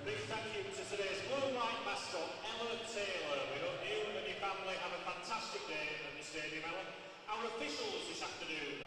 Big thank you to today's blue and white mascot, Ella Taylor. We hope you and your family have a fantastic day at the stadium, Ella. Our officials this afternoon.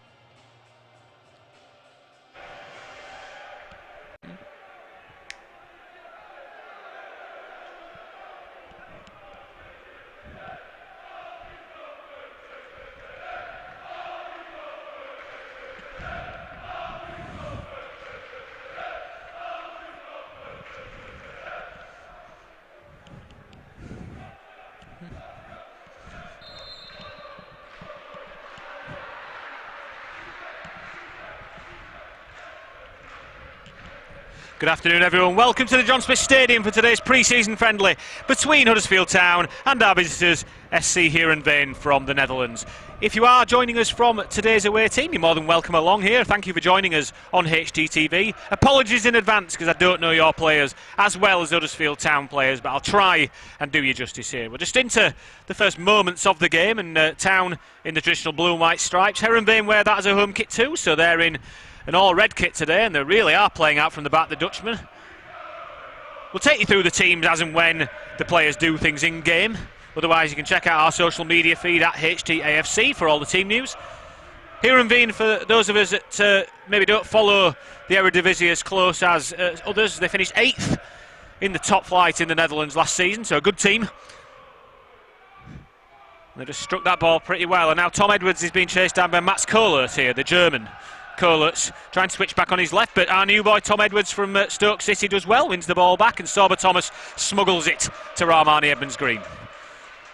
Good afternoon, everyone. Welcome to the John Smith Stadium for today's pre-season friendly between Huddersfield Town and our visitors, SC Heerenveen from the Netherlands. If you are joining us from today's away team, you're more than welcome along here. Thank you for joining us on HDTV. Apologies in advance because I don't know your players as well as Huddersfield Town players, but I'll try and do you justice here. We're just into the first moments of the game, and Town in the traditional blue and white stripes. Heerenveen wear that as a home kit too, so they're in an all-red kit today, and they really are playing out from the back, the Dutchmen. We'll take you through the teams as and when the players do things in-game. Otherwise, you can check out our social media feed at HTAFC for all the team news. Heerenveen, for those of us that maybe don't follow the Eredivisie as close as others, they finished 8th in the top flight in the Netherlands last season, so a good team. They just struck that ball pretty well, and now Tom Edwards is being chased down by Mats Kohlert here, the German. Kohlert's trying to switch back on his left, but our new boy Tom Edwards from Stoke City does well, wins the ball back, and Sorba Thomas smuggles it to Rahmani Edmonds Green.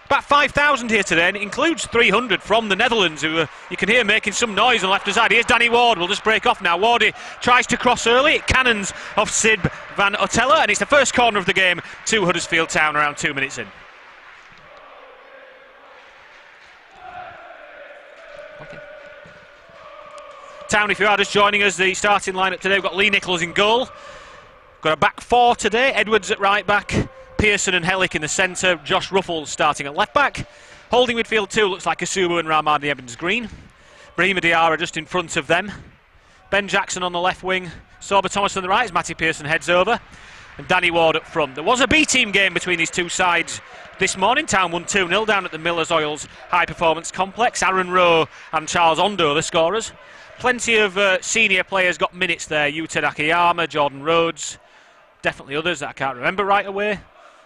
About 5,000 here today, and it includes 300 from the Netherlands, who you can hear making some noise on the left side. Here's Danny Ward, will just break off now. Wardy tries to cross early, it cannons off Sid van Otella, and it's the first corner of the game to Huddersfield Town around 2 minutes in. Town, if you are just joining us, the starting lineup today, we've got Lee Nichols in goal. Got a back four today, Edwards at right back, Pearson and Hellick in the centre, Josh Ruffles starting at left back. Holding midfield two looks like Kasubu and Rahmani Edmonds Green. Brahima Diarra just in front of them. Ben Jackson on the left wing, Sorba Thomas on the right as Matty Pearson heads over, and Danny Ward up front. There was a B-team game between these two sides this morning. Town won 2-0 down at the Millers Oils High Performance Complex. Aaron Rowe and Charles Ondo the scorers. Plenty of senior players got minutes there. Yuta Nakayama, Jordan Rhodes, definitely others that I can't remember right away.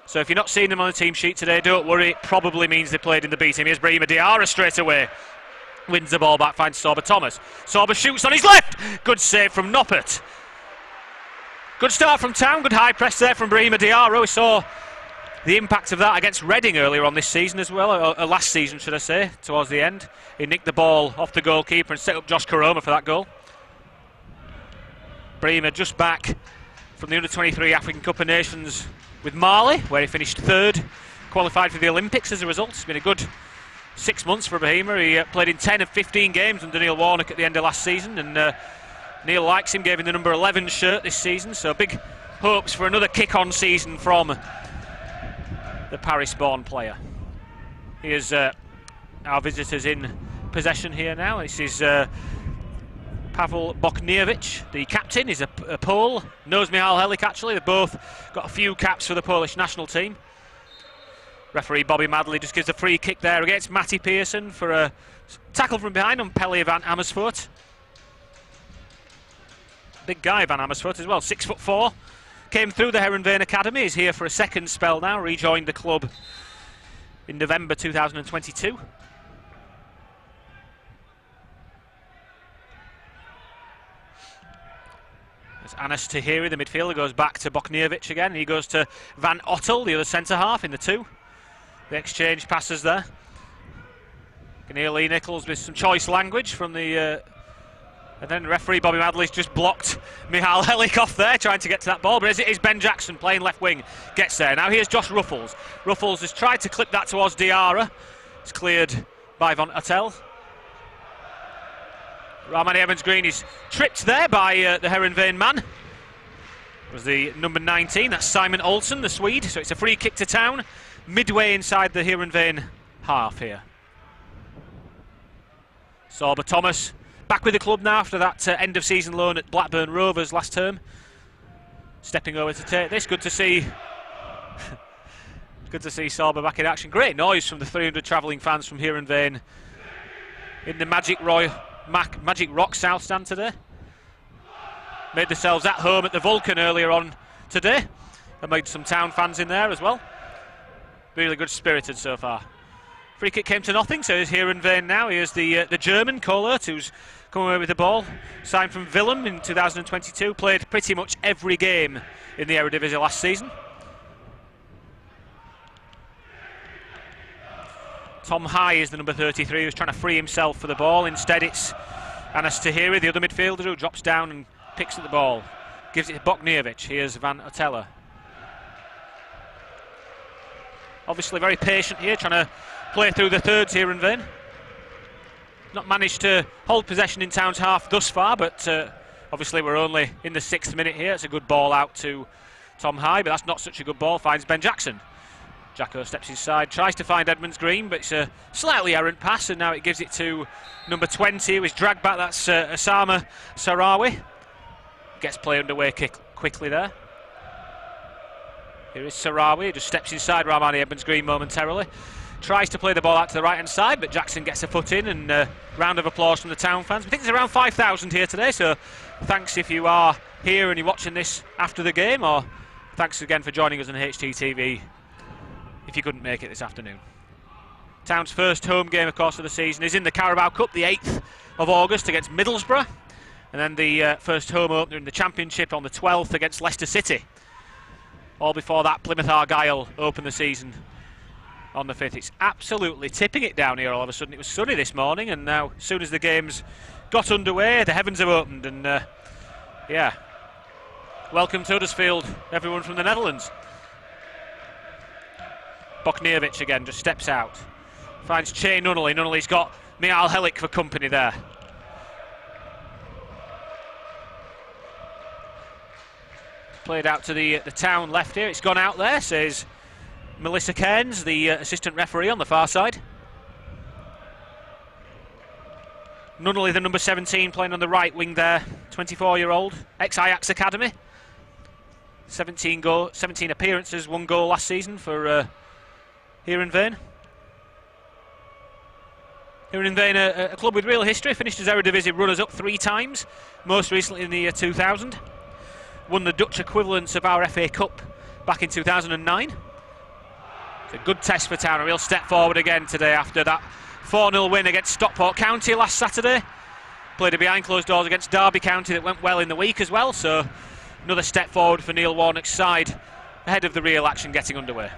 So if you're not seeing them on the team sheet today, don't worry, it probably means they played in the B team. Here's Brahima Diarra straight away. Wins the ball back, finds Sorba Thomas. Sorba shoots on his left. Good save from Noppert. Good start from Town, good high press there from Brahima Diarra. We saw the impact of that against Reading earlier on this season as well, or last season should I say, towards the end. He nicked the ball off the goalkeeper and set up Josh Karoma for that goal. Brahima just back from the Under-23 African Cup of Nations with Mali, where he finished 3rd, qualified for the Olympics as a result. It's been a good 6 months for Brahima. He played in 10 of 15 games under Neil Warnock at the end of last season, and Neil likes him, gave him the number 11 shirt this season, so big hopes for another kick-on season from the Paris-born player. Here's our visitors in possession here now. This is Pavel Bokniewicz, the captain. He's a Pole, knows Michal Hellick actually. They've both got a few caps for the Polish national team. Referee Bobby Madley just gives a free kick there against Matty Pearson for a tackle from behind on Pelle van Amersfoort. Big guy Van Amersfoort as well, 6'4". Came through the Heerenveen Academy, is here for a second spell now, rejoined the club in November 2022. As Anas Tahiri, the midfielder, goes back to Bokniewicz again. He goes to Van Ottel, the other centre-half in the two. The exchange passes there. You can hear Lee Nichols with some choice language from the... and then referee Bobby Madley's just blocked Michal Hellick off there, trying to get to that ball. But as it is, Ben Jackson playing left wing gets there. Now here's Josh Ruffles. Ruffles has tried to clip that towards Diarra. It's cleared by Van Ottel. Rahmani Edmonds Green is tripped there by the Heerenveen man. It was the number 19, that's Simon Olsen, the Swede. So it's a free kick to Town, midway inside the Heerenveen half here. Sorba Thomas back with the club now after that end of season loan at Blackburn Rovers last term. stepping over to take this. Good to see good to see Sorba back in action. Great noise from the 300 travelling fans from Heerenveen in the Magic Rock South Stand today. Made themselves at home at the Vulcan earlier on today. And made some Town fans in there as well. Really good spirited so far. Free kick came to nothing, so here's Heerenveen now. Here's the German, Kohlert, who's come away with the ball. Signed from Willem in 2022. Played pretty much every game in the Eredivisie last season. Tom High is the number 33 who's trying to free himself for the ball. Instead it's Anas Tahiri, the other midfielder, who drops down and picks at the ball. Gives it to Bokniewicz. Here's Van Otella. Obviously very patient here, trying to play through the thirds here in Heerenveen. Not managed to hold possession in Town's half thus far, but obviously we're only in the 6th minute here. It's a good ball out to Tom High, but that's not such a good ball. Finds Ben Jackson. Jacko steps inside, tries to find Edmonds Green, but it's a slightly errant pass, and now it gives it to number 20, who is dragged back. That's Osama Sarawi. Gets play underway quickly there. Here is Sarawi, just steps inside Rahmani Edmonds Green momentarily. Tries to play the ball out to the right-hand side, but Jackson gets a foot in, and round of applause from the Town fans. We think there's around 5,000 here today, so thanks if you are here and you're watching this after the game, or thanks again for joining us on HTTV if you couldn't make it this afternoon. Town's first home game, of course, of the season is in the Carabao Cup, the 8th of August against Middlesbrough, and then the first home opener in the Championship on the 12th against Leicester City. All before that, Plymouth Argyle opened the season on the 5th. It's absolutely tipping it down here all of a sudden. It was sunny this morning, and now as soon as the games got underway, the heavens have opened, and yeah, welcome to Huddersfield, everyone from the Netherlands. Bokniewicz again just steps out, finds Che Nunnally. Nunnally's got Mial Helik for company there. Played out to the Town left here. It's gone out there, says Melissa Cairns, the assistant referee on the far side. Nunnally, the number 17, playing on the right wing there. 24-year-old, ex-Ajax Academy. 17 appearances, 1 goal last season for Heerenveen. Heerenveen, a club with real history, finished as Eredivisie runners-up 3 times, most recently in the year 2000. Won the Dutch equivalent of our FA Cup back in 2009. It's a good test for Town, a real step forward again today after that 4-0 win against Stockport County last Saturday. Played a behind closed doors against Derby County that went well in the week as well, so another step forward for Neil Warnock's side ahead of the real action getting underway.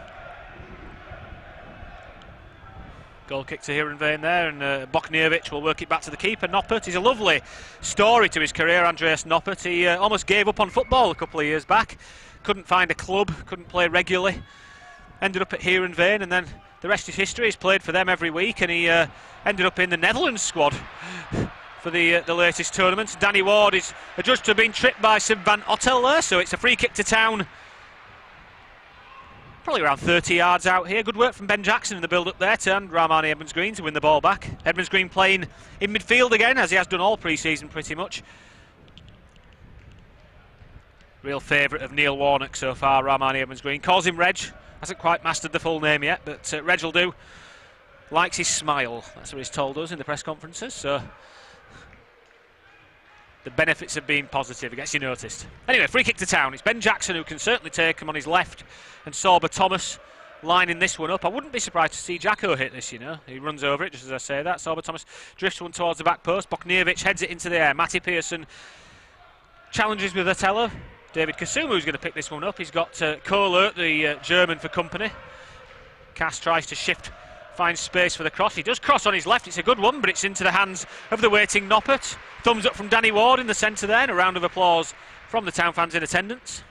Goal kick to Heerenveen there, and Bokniewicz will work it back to the keeper, Noppert. He's a lovely story to his career, Andreas Noppert. He almost gave up on football a couple of years back. Couldn't find a club, couldn't play regularly. Ended up at Heerenveen, and then the rest is history. He's played for them every week, and he ended up in the Netherlands squad for the latest tournament. Danny Ward is adjudged to have been tripped by Sim van Ottel there, so it's a free kick to Town. Probably around 30 yards out here. Good work from Ben Jackson in the build-up there to Rahmani Edmonds Green to win the ball back. Edmonds Green playing in midfield again, as he has done all pre-season pretty much. Real favourite of Neil Warnock so far, Rahmani Edmonds Green. Calls him Reg. Hasn't quite mastered the full name yet, but Reg will do. Likes his smile. That's what he's told us in the press conferences, so the benefits of being positive, it gets you noticed. Anyway, free kick to Town. It's Ben Jackson who can certainly take him on his left, and Sorba Thomas lining this one up. I wouldn't be surprised to see Jacko hit this, you know. He runs over it, just as I say that. Sorba Thomas drifts one towards the back post. Bokniewicz heads it into the air. Matty Pearson challenges with Otella. David Kasumu is going to pick this one up. He's got Kohlert, the German, for company. Cass tries to shift, finds space for the cross. He does cross on his left. It's a good one, but it's into the hands of the waiting Noppert. Thumbs up from Danny Ward in the centre there, and a round of applause from the Town fans in attendance.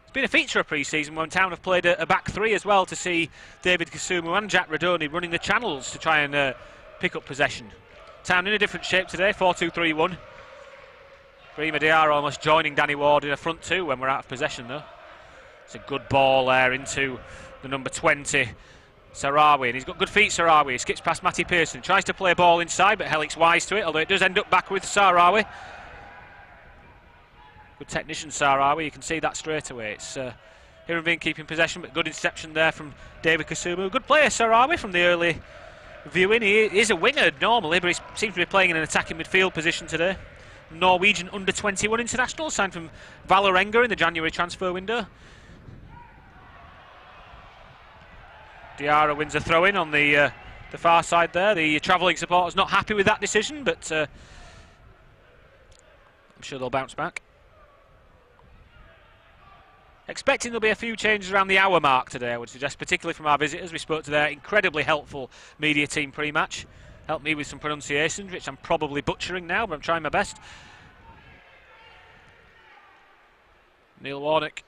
It's been a feature of pre-season when Town have played a back 3 as well, to see David Kasumu and Jack Radoni running the channels to try and pick up possession. Town in a different shape today, 4-2-3-1. Brima Diarra almost joining Danny Ward in a front 2 when we're out of possession though. It's a good ball there into the number 20, Sarawi, and he's got good feet, Sarawi. He skips past Matty Pearson, tries to play a ball inside, but Helik's wise to it, although it does end up back with Sarawi. Good technician, Sarawi. You can see that straight away. It's Heerenveen keeping possession, but good interception there from David Kasumu. Good player, Sarawi, from the early viewing. He is a winger normally, but he seems to be playing in an attacking midfield position today. Norwegian under-21 international, signed from Vålerenga in the January transfer window. Diarra wins a throw-in on the far side there. The travelling supporters not happy with that decision, but I'm sure they'll bounce back. Expecting there'll be a few changes around the hour mark today, I would suggest, particularly from our visitors. We spoke to their incredibly helpful media team pre-match. Helped me with some pronunciations, which I'm probably butchering now, but I'm trying my best. Neil Warnock,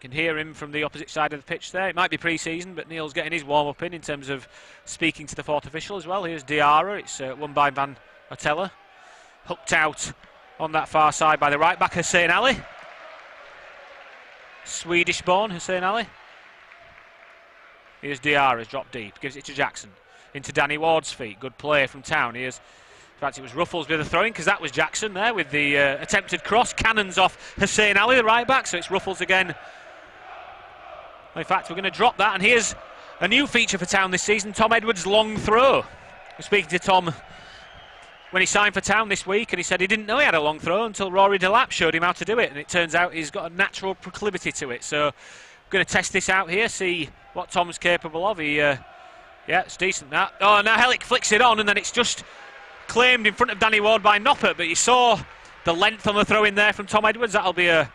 can hear him from the opposite side of the pitch there. It might be pre-season, but Neil's getting his warm-up in terms of speaking to the fourth official as well. Here's Diarra. It's won by Van Otella. Hooked out on that far side by the right-back, Hussein Ali. Swedish-born Hussein Ali. Here's Diarra, dropped deep, gives it to Jackson. Into Danny Ward's feet. Good play from Town. In fact, it was Ruffles with the throwing, because that was Jackson there with the attempted cross. Cannons off Hussein Ali, the right-back, so it's Ruffles again. In fact, we're going to drop that, and here's a new feature for Town this season, Tom Edwards' long throw. We're speaking to Tom when he signed for Town this week, and he said he didn't know he had a long throw until Rory Delap showed him how to do it, and it turns out he's got a natural proclivity to it. So we're going to test this out here, see what Tom's capable of. Yeah, it's decent, that. Oh, now Helik flicks it on, and then it's just claimed in front of Danny Ward by Noppert, but you saw the length on the throw in there from Tom Edwards. That'll be a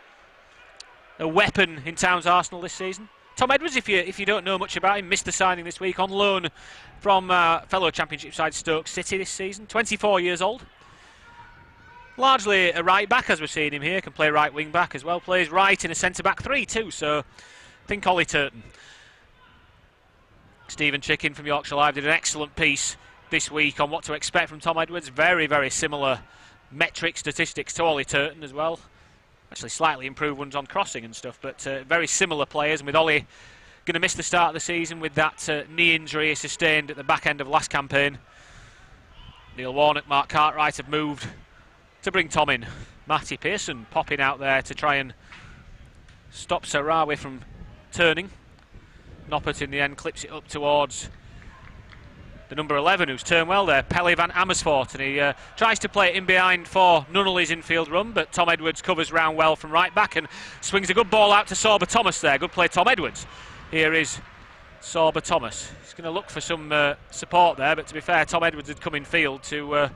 weapon in Town's arsenal this season. Tom Edwards, if you don't know much about him, missed the signing this week on loan from fellow Championship side Stoke City this season. 24 years old. Largely a right back, as we're seeing him here. Can play right wing back as well. Plays right in a centre back 3 too. So think Ollie Turton. Stephen Chicken from Yorkshire Live did an excellent piece this week on what to expect from Tom Edwards. Very, very similar metric statistics to Ollie Turton as well. Actually slightly improved ones on crossing and stuff, but very similar players. And with Ollie going to miss the start of the season with that knee injury he sustained at the back end of last campaign, Neil Warnock, Mark Cartwright have moved to bring Tom in. Matty Pearson popping out there to try and stop Sarawi from turning. Noppert in the end clips it up towards the number 11, who's turned well there, Pelle van Amersfoort, and he tries to play it in behind for Nunnally's infield run, but Tom Edwards covers round well from right back and swings a good ball out to Sorba Thomas there. Good play, Tom Edwards. Here is Sorba Thomas. He's going to look for some support there, but to be fair, Tom Edwards had come in field to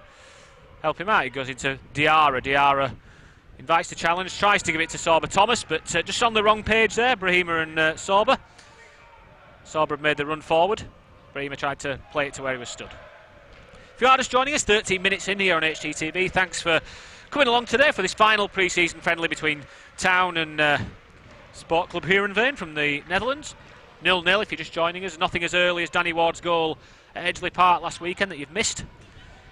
help him out. He goes into Diarra. Diarra invites the challenge, tries to give it to Sorba Thomas, but just on the wrong page there, Brahima and Sorba. Sorba had made the run forward. Brahima tried to play it to where he was stood. If you are just joining us, 13 minutes in here on HGTV, thanks for coming along today for this final pre-season friendly between Town and Sport Club Heerenveen from the Netherlands. 0-0 if you're just joining us. Nothing as early as Danny Ward's goal at Edgeley Park last weekend that you've missed.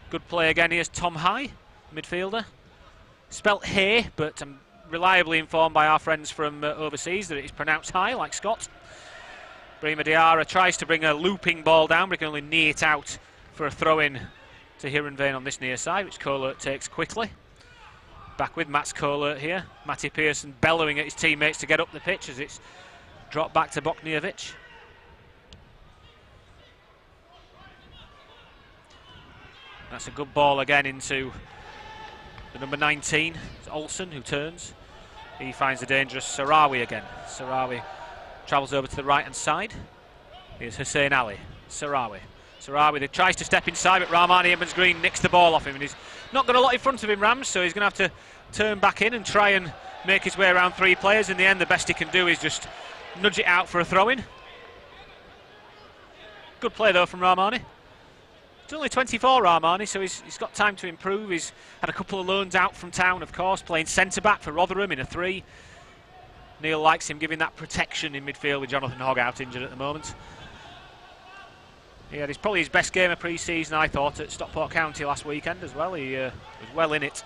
Good play again. Here's Tom High, midfielder. Spelt Hay, but I'm reliably informed by our friends from overseas that it is pronounced High, like Scott. Brahima Diarra tries to bring a looping ball down, but he can only knee it out for a throw-in to Heerenveen on this near side, which Kohlert takes quickly. Back with Mats Kohlert here. Matty Pearson bellowing at his teammates to get up the pitch as it's dropped back to Bokniovic. That's a good ball again into the number 19. It's Olsen who turns. He finds the dangerous Sarawi again. Sarawi travels over to the right hand side. Here's Hussein Ali. Sarawi that tries to step inside, but Rahmani Edmonds-Green nicks the ball off him, and he's not got a lot in front of him, Rams, so he's going to have to turn back in and try and make his way around 3 players. In the end, the best he can do is just nudge it out for a throw-in. Good play though from Rahmani. He's only 24, Rahmani, so he's got time to improve. He's had a couple of loans out from Town, of course, playing centre-back for Rotherham in a 3. Neil likes him giving that protection in midfield with Jonathan Hogg out injured at the moment. He had probably his best game of pre-season, I thought, at Stockport County last weekend as well. He was well in it.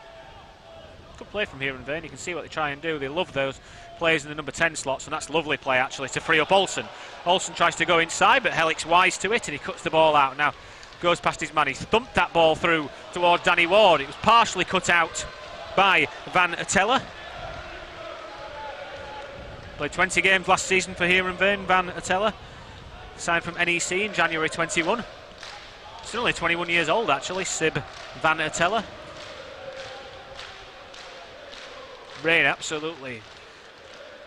Good play from Heerenveen. You can see what they try and do. They love those players in the number 10 slots, and that's lovely play actually to free up Olsen. Olsen tries to go inside, but Helik's wise to it, and he cuts the ball out. Now goes past his man. He thumped that ball through towards Danny Ward. It was partially cut out by Van Otella. Played 20 games last season for Heerenveen, Van Attella. Signed from NEC in January 21. He's only 21 years old actually, Sib Van Attella. Rain absolutely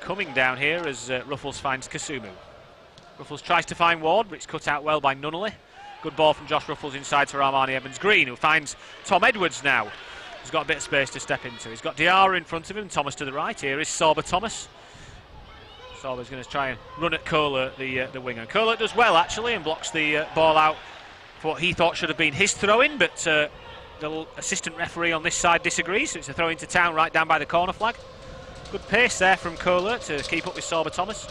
coming down here as Ruffles finds Kasumu. Ruffles tries to find Ward, but it's cut out well by Nunnally. Good ball from Josh Ruffles inside to Armani Evans-Green, who finds Tom Edwards now. He's got a bit of space to step into. He's got Diarra in front of him, Thomas to the right. Here is Sorba Thomas. Sorba's going to try and run at Kohler, the winger. Kohler does well actually and blocks the ball out for what he thought should have been his throw-in, but the assistant referee on this side disagrees, so it's a throw into Town right down by the corner flag. Good pace there from Kohler to keep up with Sorba Thomas.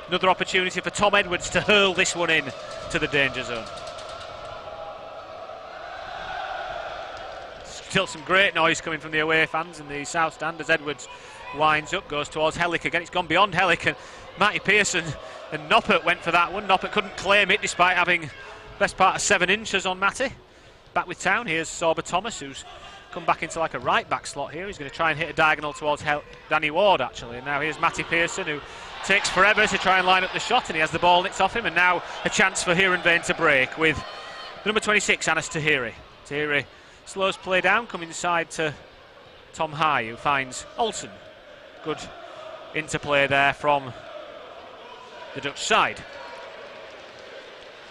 Another opportunity for Tom Edwards to hurl this one in to the danger zone. Still some great noise coming from the away fans in the south stand as Edwards winds up, goes towards Hellick again. It's gone beyond Hellick, and Matty Pearson and Noppert went for that one. Noppert couldn't claim it despite having best part of 7 inches on Matty. Back with Town, here's Sorba Thomas, who's come back into like a right back slot here. He's going to try and hit a diagonal towards Danny Ward actually, and now here's Matty Pearson, who takes forever to try and line up the shot, and he has the ball nicked off him, and now a chance for Heerenveen to break with the number 26, Anas Tahiri. Tahiri slows play down, coming inside to Tom High, who finds Olsen. Good interplay there from the Dutch side.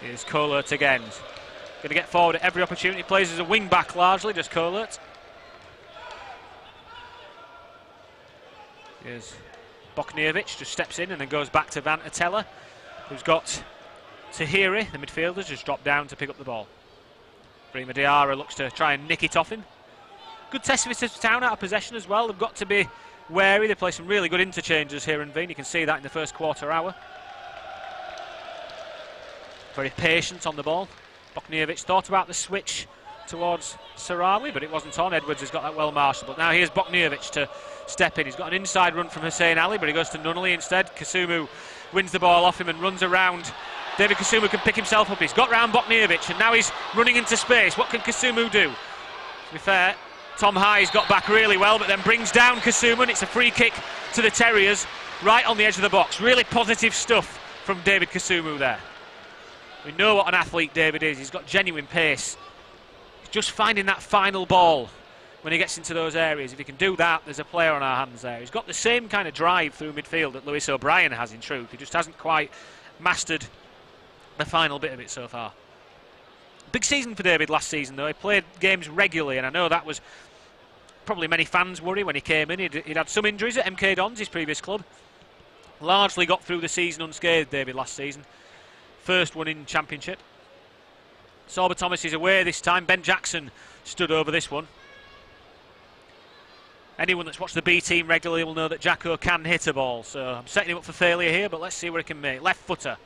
Here's Kohlert again. Going to get forward at every opportunity. Plays as a wing back largely, just Kohlert. Here's Bokniewicz, just steps in and then goes back to Van Attella, who's got Tahiri, the midfielder, just dropped down to pick up the ball. Brima Diarra looks to try and nick it off him. Good test for Town out of possession as well. They've got to be wary. They play some really good interchanges here in Heerenveen. You can see that in the first quarter hour. Very patient on the ball. Bokniewicz thought about the switch towards Sarawi, but it wasn't on. Edwards has got that well marshalled. But now here's Bokniewicz to step in. He's got an inside run from Hussein Ali, but he goes to Nunnally instead. Kasumu wins the ball off him and runs around. David Kasumu can pick himself up. He's got round Bokniewicz, and now he's running into space. What can Kasumu do? To be fair, Tom High's got back really well, but then brings down Kasumu, and it's a free kick to the Terriers right on the edge of the box. Really positive stuff from David Kasumu there. We know what an athlete David is. He's got genuine pace. He's just finding that final ball when he gets into those areas. If he can do that, there's a player on our hands there. He's got the same kind of drive through midfield that Lewis O'Brien has in truth. He just hasn't quite mastered the final bit of it so far. Big season for David last season though. He played games regularly, and I know that was probably many fans' worry when he came in. He'd had some injuries at MK Dons, his previous club. Largely got through the season unscathed, David, last season. First one in Championship. Sorba Thomas is away this time. Ben Jackson stood over this one. Anyone that's watched the B team regularly will know that Jacko can hit a ball, so I'm setting him up for failure here, but let's see what he can make. Left footer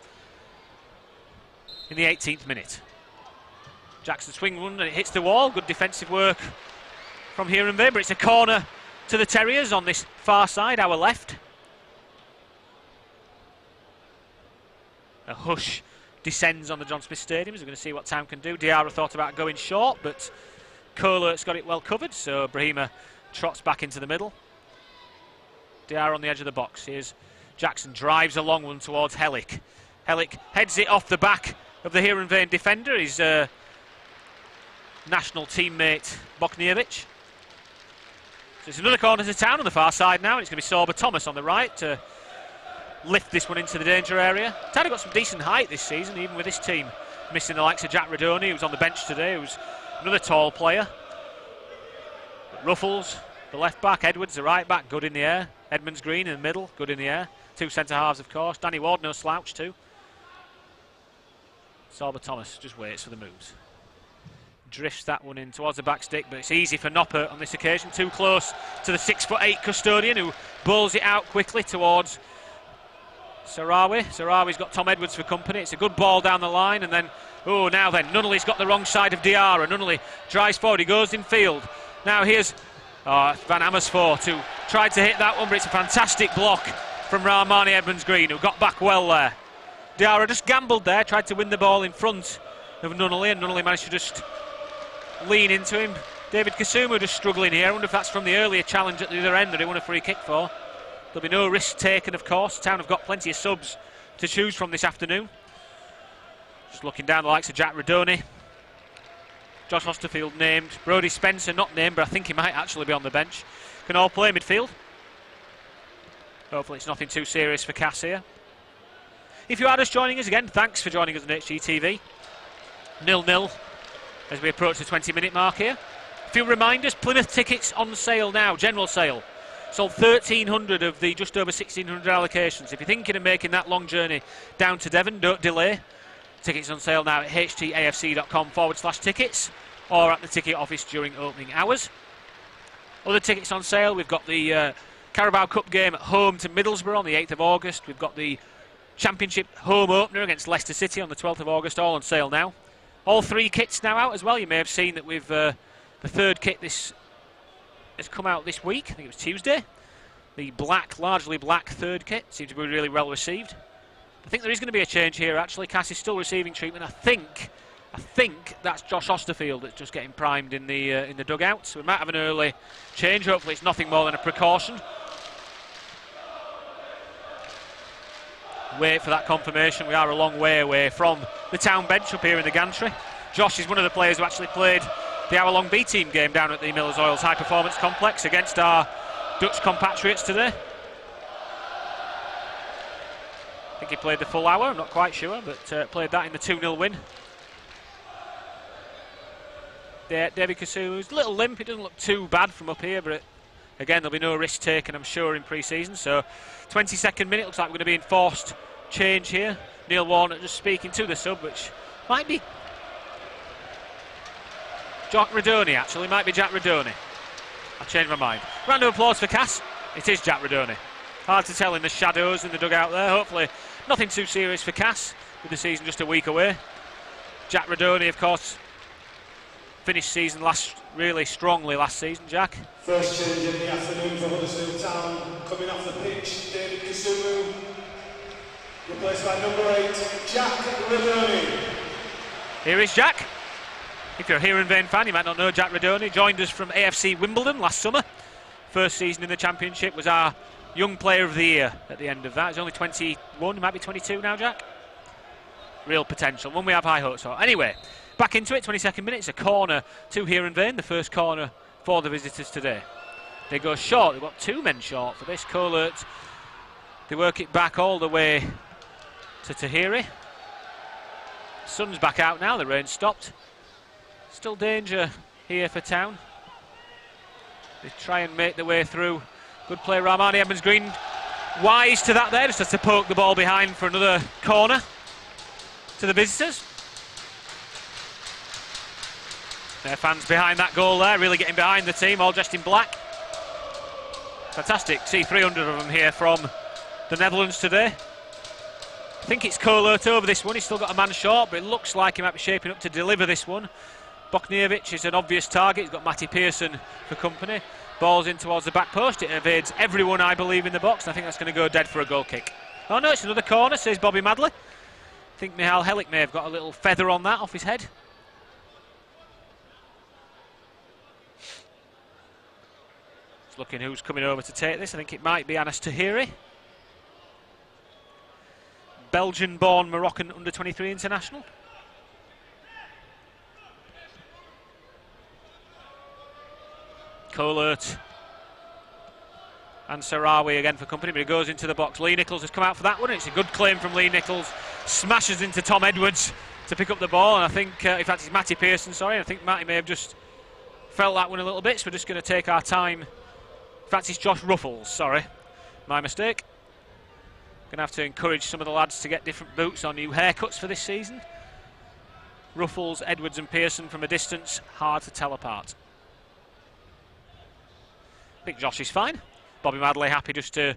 in the 18th minute. Jackson swing one and it hits the wall. Good defensive work from Heerenveen, but it's a corner to the Terriers on this far side, our left. A hush descends on the John Smith Stadium, as we're going to see what Town can do. Diarra thought about going short, but Kohlert's got it well covered, so Brahima trots back into the middle. Diarra on the edge of the box. Here's Jackson, drives a long one towards Hellick. Hellick heads it off the back of the Heerenveen defender, his national teammate Bokniewicz. So it's another corner to Town on the far side now. It's going to be Sorba Thomas on the right to lift this one into the danger area. Town have got some decent height this season, even with this team missing the likes of Jack Radoni, who's on the bench today, who's another tall player. But Ruffles, the left back, Edwards, the right back, good in the air. Edmonds Green in the middle, good in the air. Two centre halves, of course. Danny Ward, no slouch too. Sorba Thomas just waits for the moves. Drifts that one in towards the back stick, but it's easy for Noppert on this occasion. Too close to the 6'8" custodian, who bowls it out quickly towards Sarawi. Sarawi's got Tom Edwards for company. It's a good ball down the line, and then, now then, Nunnally's got the wrong side of Diarra. Nunnally drives forward, he goes in field. Now here's Van Amersfoort, who tried to hit that one, but it's a fantastic block from Rahmani Evans-Green, who got back well there. Diarra just gambled there, tried to win the ball in front of Nunnally, and Nunnally managed to just lean into him. David Kasumu just struggling here. I wonder if that's from the earlier challenge at the other end that he won a free kick for. There'll be no risk taken, of course. Town have got plenty of subs to choose from this afternoon. Just looking down the likes of Jack Radoni. Josh Osterfield named. Brodie Spencer not named, but I think he might actually be on the bench. Can all play midfield. Hopefully it's nothing too serious for Cass here. If you are just joining us again, thanks for joining us on HGTV. 0-0 as we approach the 20-minute mark here. A few reminders, Plymouth tickets on sale now, general sale. Sold 1,300 of the just over 1,600 allocations. If you're thinking of making that long journey down to Devon, don't delay. Tickets on sale now at htafc.com/tickets or at the ticket office during opening hours. Other tickets on sale, we've got the Carabao Cup game at home to Middlesbrough on the 8th of August. We've got the Championship home opener against Leicester City on the 12th of August, all on sale now. All 3 kits now out as well. You may have seen that we've the 3rd kit this has come out this week. I think it was Tuesday. The black, largely black 3rd kit seems to be really well received. I think there is going to be a change here actually. Cass is still receiving treatment. I think that's Josh Osterfield that's just getting primed in the dugout. So we might have an early change. Hopefully it's nothing more than a precaution. Wait for that confirmation. We are a long way away from the Town bench up here in the gantry. Josh is one of the players who actually played the hour-long B-team game down at the Millers Oils High Performance Complex against our Dutch compatriots today. I think he played the full hour, I'm not quite sure, but played that in the 2-0 win. David Kasu's a little limp, it doesn't look too bad from up here, but again, there'll be no risk taken, I'm sure, in pre-season. So, 22nd minute, looks like we're going to be enforced change here. Neil Warnock just speaking to the sub, which might be Jack Radoni, actually. Might be Jack Radoni. I've changed my mind. Round of applause for Cass. It is Jack Radoni. Hard to tell in the shadows in the dugout there. Hopefully, nothing too serious for Cass, with the season just a week away. Jack Radoni, of course, finished season really strongly last season, Jack. First change in the afternoon for Huddersfield Town. Coming off the pitch, David Kasumu. Replaced by number 8, Jack Radoni. Here is Jack. If you're a Heerenveen fan, you might not know Jack Radoni. Joined us from AFC Wimbledon last summer. First season in the Championship, was our Young Player of the Year at the end of that. He's only 21, he might be 22 now, Jack. Real potential, one we have high hopes for. Anyway, back into it, 22nd minute. It's a corner to Heerenveen, the first corner for the visitors today. They go short, they've got 2 men short for this. Colert, they work it back all the way to Tahiri. Sun's back out now, the rain stopped. Still danger here for Town. They try and make their way through. Good play, Rahmani Edmonds-Green. Wise to that there, just has to poke the ball behind for another corner to the visitors. Their fans behind that goal there, really getting behind the team, all dressed in black. Fantastic, see 300 of them here from the Netherlands today. I think it's Colert over this one, he's still got a man short, but it looks like he might be shaping up to deliver this one. Bokniewicz is an obvious target, he's got Matty Pearson for company. Ball's in towards the back post, it evades everyone, I believe, in the box, and I think that's going to go dead for a goal kick. Oh no, it's another corner, says Bobby Madley. I think Michal Helik may have got a little feather on that off his head. Just looking who's coming over to take this, I think it might be Anas Tahiri. Belgian-born Moroccan under-23 international. Colert and Sarawi again for company, but he goes into the box. Lee Nichols has come out for that one. It's a good claim from Lee Nichols. Smashes into Tom Edwards to pick up the ball, and I think, in fact, it's Matty Pearson, sorry. I think Matty may have just felt that one a little bit, so we're just going to take our time. In fact, it's Josh Ruffles, sorry. My mistake. Going to have to encourage some of the lads to get different boots or new haircuts for this season. Ruffles, Edwards and Pearson from a distance, hard to tell apart. I think Josh is fine. Bobby Madley happy just to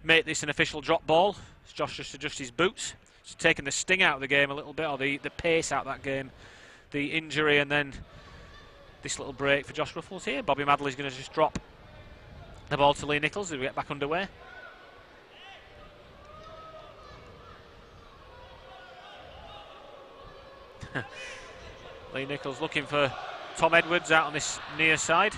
make this an official drop ball. Josh just adjusts his boots. He's taken the sting out of the game a little bit, or the pace out of that game. The injury and then this little break for Josh Ruffles here. Bobby Madley's going to just drop the ball to Lee Nichols as we get back underway. Lee Nichols looking for Tom Edwards out on this near side.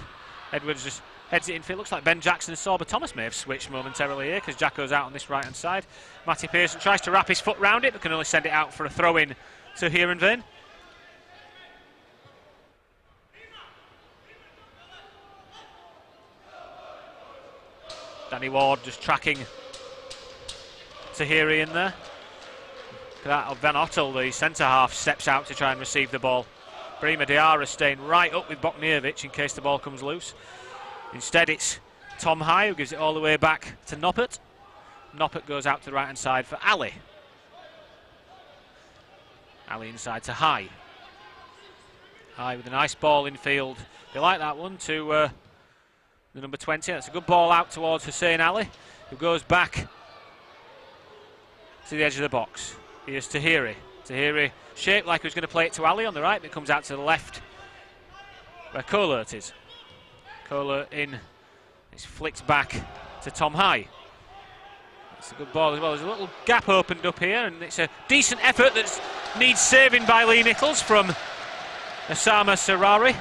Edwards just Heads it infield. Looks like Ben Jackson and Sorba Thomas may have switched momentarily here because Jacko's out on this right-hand side. Matty Pearson tries to wrap his foot round it but can only send it out for a throw-in to Heerenveen. Danny Ward just tracking Tahiri in there. That Van Ottel, the centre-half, steps out to try and receive the ball. Brima Diarra staying right up with Bokniewicz in case the ball comes loose. Instead it's Tom High who gives it all the way back to Noppert. Noppert goes out to the right-hand side for Ali. Ali inside to High. High with a nice ball in field. They like that one to the number 20. That's a good ball out towards Hussein Ali, who goes back to the edge of the box. Here's Tahiri. Tahiri shaped like he was going to play it to Ali on the right, but it comes out to the left where Kohlert is. Kohlert in. It's flicked back to Tom High. It's a good ball as well. There's a little gap opened up here, and it's a decent effort that needs saving by Lee Nichols from Osama Sarari.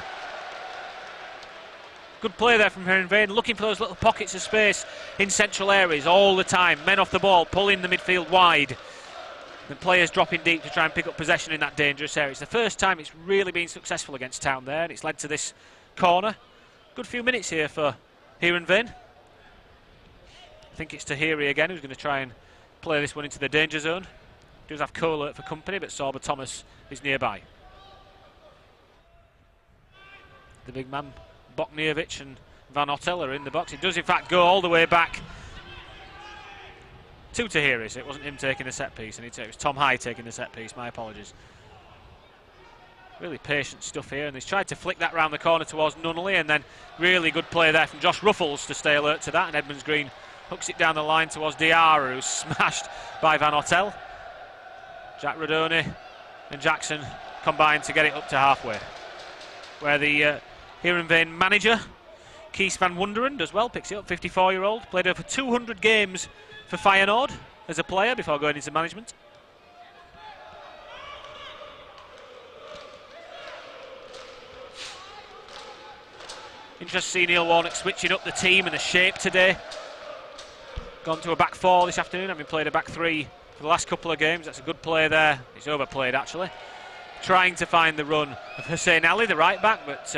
Good play there from Heerenveen, looking for those little pockets of space in central areas all the time. Men off the ball, pulling the midfield wide. The players dropping deep to try and pick up possession in that dangerous area. It's the first time it's really been successful against Town there, and it's led to this corner. Good few minutes here for Heerenveen. I think it's Tahiri again who's going to try and play this one into the danger zone. Does have Kohlert for company, but Sorba Thomas is nearby. The big man Bokniewicz and Van Ottel are in the box. It does in fact go all the way back to Tahiri, so it wasn't him taking the set piece, and it was Tom High taking the set piece. My apologies. Really patient stuff here, and he's tried to flick that round the corner towards Nunnally, and then really good play there from Josh Ruffles to stay alert to that, and Edmonds Green hooks it down the line towards Diarra, who's smashed by Van Ottel. Jack Rodoni and Jackson combine to get it up to halfway, where the Heerenveen manager Kees van Wonderen does well, picks it up. 54-year-old, played over 200 games for Feyenoord as a player before going into management. Interesting to see Neil Warnock switching up the team and the shape today. Gone to a back four this afternoon, having played a back three for the last couple of games. That's a good play there. It's overplayed actually. Trying to find the run of Hussein Ali, the right back, but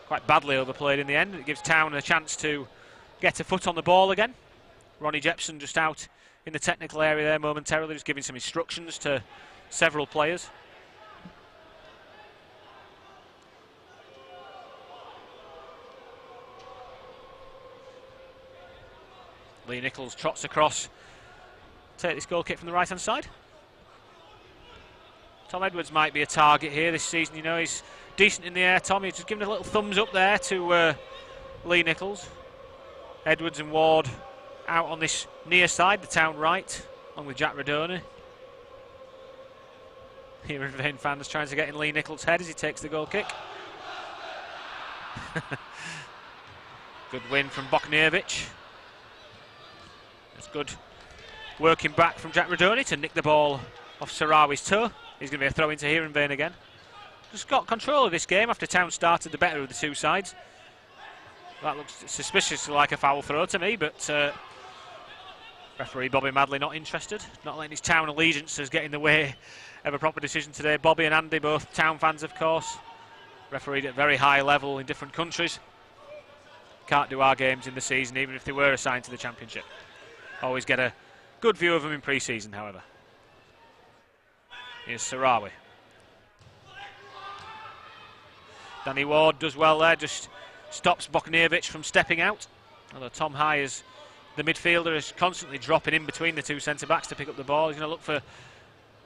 quite badly overplayed in the end. It gives Town a chance to get a foot on the ball again. Ronnie Jepson just out in the technical area there momentarily, just giving some instructions to several players. Lee Nichols trots across, take this goal kick from the right hand side. Tom Edwards might be a target here this season, you know, he's decent in the air. Tom, he's just giving a little thumbs up there to Lee Nichols. Edwards and Ward out on this near side, the Town right, along with Jack Rodoni. Heerenveen fans trying to get in Lee Nichols' head as he takes the goal kick. Good win from Bokniewicz. That's good working back from Jack Rodoni to nick the ball off Sarawi's toe. He's going to be a throw into Heerenveen again. Just got control of this game after Town started the better of the two sides. That looks suspiciously like a foul throw to me, but referee Bobby Madley not interested, not letting his Town allegiances get in the way of a proper decision today. Bobby and Andy, both Town fans of course, refereed at very high level in different countries. Can't do our games in the season even if they were assigned to the Championship. Always get a good view of them in pre-season, however. Here's Sarawi. Danny Ward does well there, just stops Bokniewicz from stepping out. Although Tom High, is the midfielder, is constantly dropping in between the two centre-backs to pick up the ball. He's going to look for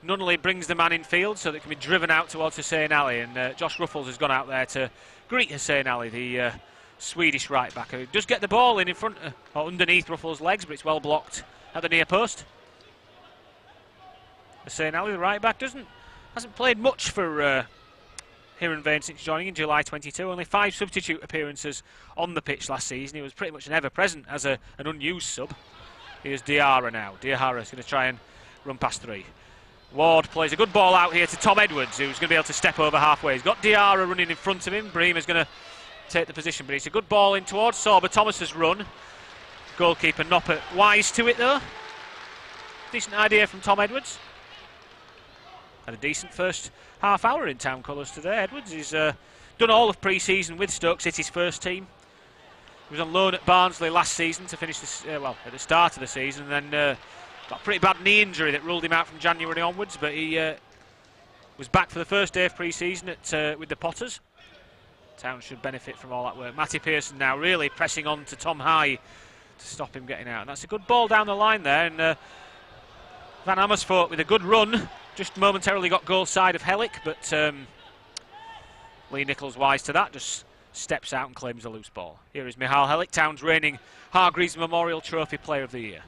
Nunnally, brings the man in field so that it can be driven out towards Hussein Ali. And Josh Ruffles has gone out there to greet Hussein Ali, the Swedish right back, who does get the ball in front or underneath Ruffles' legs, but it's well blocked at the near post. Hussein Ali, the right back, hasn't played much for Heerenveen since joining in July 22. Only 5 substitute appearances on the pitch last season. He was pretty much an ever-present as an unused sub. Here's Diarra now. Diarra's going to try and run past 3. Ward plays a good ball out here to Tom Edwards, who's going to be able to step over halfway. He's got Diarra running in front of him. Bream is going to take the position, but it's a good ball in towards Sorba Thomas's run. Goalkeeper Noppert wise to it though. Decent idea from Tom Edwards. Had a decent first half hour in Town colours today. Edwards has done all of pre-season with Stoke City's first team. He was on loan at Barnsley last season to finish this, well, at the start of the season, and then got a pretty bad knee injury that ruled him out from January onwards, but he was back for the first day of pre-season with the Potters. Town should benefit from all that work. Matty Pearson now really pressing on to Tom High to stop him getting out. And that's a good ball down the line there, and Van Amersfoort with a good run, just momentarily got goal side of Hellick, but Lee Nichols wise to that, just steps out and claims a loose ball. Here is Michal Hellick, Town's reigning Hargreaves Memorial Trophy Player of the Year.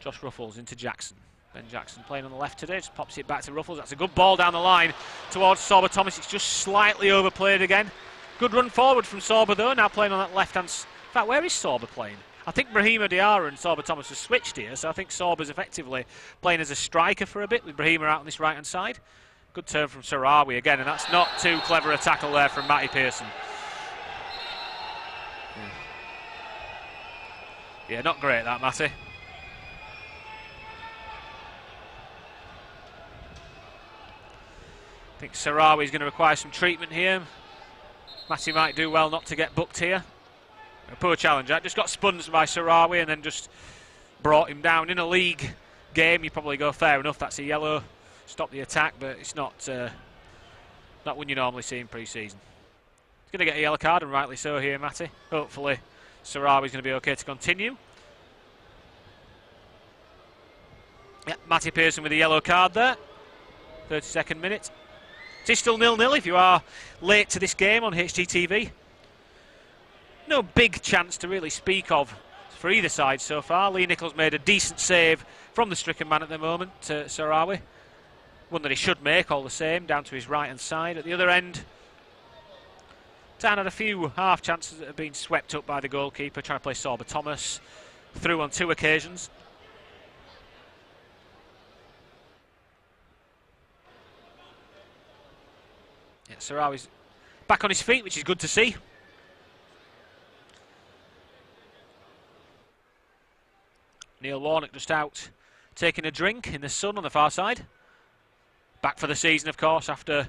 Josh Ruffles into Jackson. Ben Jackson playing on the left today, just pops it back to Ruffles. That's a good ball down the line towards Sorba Thomas. It's just slightly overplayed again. Good run forward from Sorba though, now playing on that left hand. In fact, where is Sorba playing? I think Brahima Diarra and Sorba Thomas have switched here, so I think Sorba's effectively playing as a striker for a bit with Brahima out on this right hand side. Good turn from Sarawi again, and that's not too clever a tackle there from Matty Pearson. Yeah, not great that, Matty. I think Sarawi is going to require some treatment here. Matty might do well not to get booked here. A poor challenge. That just got sponged by Sarawi and then just brought him down. In a league game, you probably go fair enough. That's a yellow. Stop the attack, but it's not one you normally see in pre-season. He's going to get a yellow card, and rightly so here, Matty. Hopefully, Sarawi's going to be okay to continue. Yeah, Matty Pearson with a yellow card there. 32nd minute. It is still 0-0 if you are late to this game on HGTV. No big chance to really speak of for either side so far. Lee Nichols made a decent save from the stricken man at the moment, Sarawi. One that he should make all the same, down to his right hand side. At the other end, Town had a few half chances that have been swept up by the goalkeeper, trying to play Sorba Thomas through on 2 occasions. Yeah, Sarawi's back on his feet, which is good to see. Neil Warnock just out taking a drink in the sun on the far side. Back for the season, of course, after a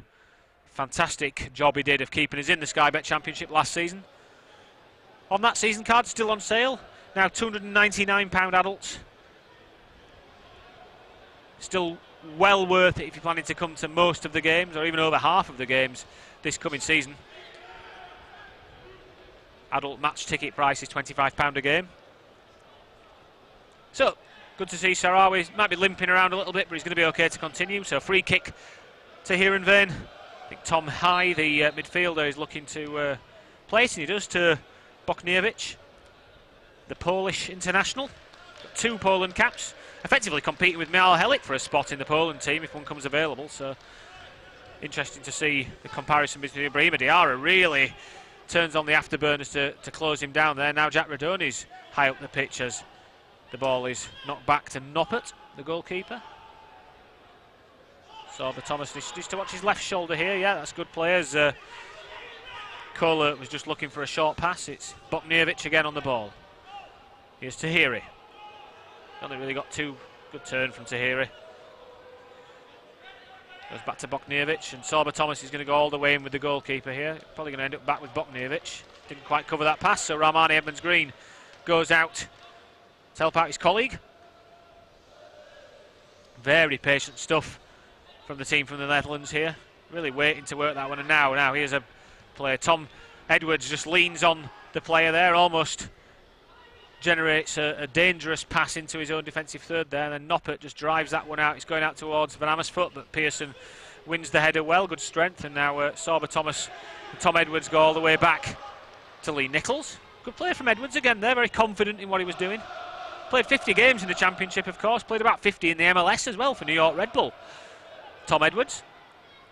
fantastic job he did of keeping us in the Sky Bet Championship last season. On that season card, still on sale. Now £299 adults. Still well worth it if you're planning to come to most of the games, or even over half of the games this coming season. Adult match ticket price is £25 a game. So, good to see Sarawi. Might be limping around a little bit, but he's going to be okay to continue. So, free kick to Heerenveen. I think Tom High, the midfielder, is looking to place, and he does, to Bokniewicz, the Polish international. Got 2 Poland caps. Effectively competing with Michal Hellick for a spot in the Poland team if one comes available. So, interesting to see the comparison between Brahima Diarra. Really turns on the afterburners to close him down there. Now Jack Radoni's high up the pitch as the ball is knocked back to Noppert, the goalkeeper. Sorba Thomas needs to watch his left shoulder here. Yeah, that's good players. Kohler was just looking for a short pass. It's Bokniewicz again on the ball. Here's Tahiri. Only really got 2. Good turn from Tahiri. Goes back to Bokniewicz, and Sorba Thomas is going to go all the way in with the goalkeeper here. Probably going to end up back with Bokniewicz. Didn't quite cover that pass, so Rahmani Edmonds-Green goes out to help out his colleague. Very patient stuff from the team from the Netherlands here. Really waiting to work that one, and now here's a player. Tom Edwards just leans on the player there, almost generates a dangerous pass into his own defensive third there, and then Noppert just drives that one out. He's going out towards Van Amersfoort, but Pearson wins the header well. Good strength, and now Sorba Thomas and Tom Edwards go all the way back to Lee Nichols. Good play from Edwards again there, very confident in what he was doing. Played 50 games in the Championship, of course. Played about 50 in the MLS as well for New York Red Bull. Tom Edwards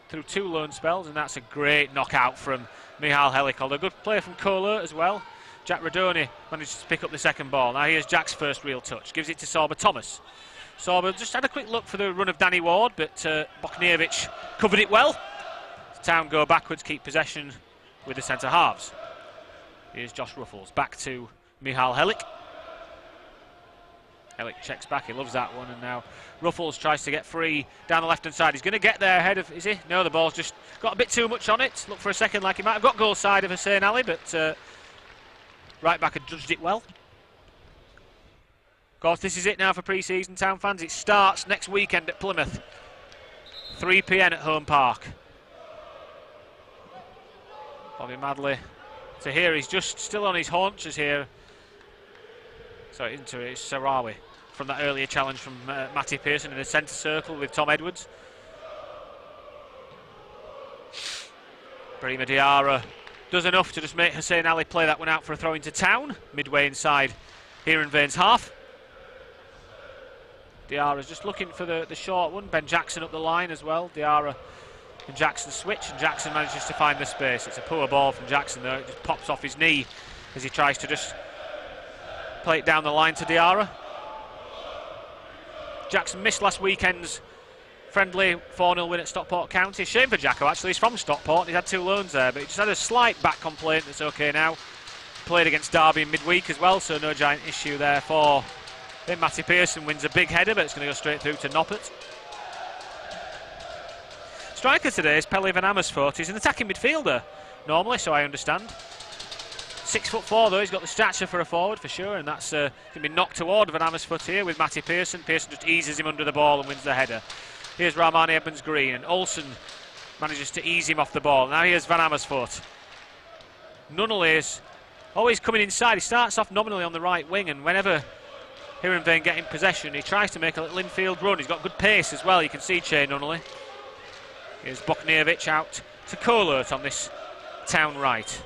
through 2 loan spells, and that's a great knockout from Michal Hellick. A good play from Kohler as well. Jack Radoni managed to pick up the second ball. Now here's Jack's first real touch. Gives it to Sorba Thomas. Sorba just had a quick look for the run of Danny Ward, but Bokniewicz covered it well. Town go backwards, keep possession with the centre halves. Here's Josh Ruffles, back to Michal Helik. Helik checks back, he loves that one, and now Ruffles tries to get free down the left-hand side. He's going to get there ahead of, is he? No, the ball's just got a bit too much on it. Looked for a second like he might have got goal side of Hussein Ali, but right back had judged it well. Of course, this is it now for pre-season, Town fans. It starts next weekend at Plymouth. 3 p.m. at Home Park. Bobby Madley to here, he's just still on his haunches here. Sorry, into it, it's Sarawi from that earlier challenge from Matty Pearson in the centre circle with Tom Edwards. Brahima Diarra does enough to just make Hussein Ali play that one out for a throw into Town, midway inside Heerenveen's half. Diarra's just looking for the short one. Ben Jackson up the line as well. Diarra and Jackson switch, and Jackson manages to find the space. It's a poor ball from Jackson though. It just pops off his knee as he tries to just play it down the line to Diarra. Jackson missed last weekend's friendly 4-0 win at Stockport County. Shame for Jacko actually, he's from Stockport, he's had 2 loans there, but he just had a slight back complaint that's okay now. Played against Derby in midweek as well, so no giant issue there for him. Matty Pearson wins a big header, but it's going to go straight through to Noppert. Striker today is Pelle van Amersfoort. He's an attacking midfielder normally, so I understand. 6'4" though, he's got the stature for a forward for sure, and that's going to be knocked toward Van Amersfoort here with Matty Pearson. Pearson just eases him under the ball and wins the header. Here's Rahmani Edmonds-Green, and Olsen manages to ease him off the ball. Now here's Van Amersfoort. Nunnally is always coming inside. He starts off nominally on the right wing, and whenever Heerenveen get in possession, he tries to make a little infield run. He's got good pace as well, you can see Che Nunnally. Here's Bokniewicz out to Kohlert on this Town right.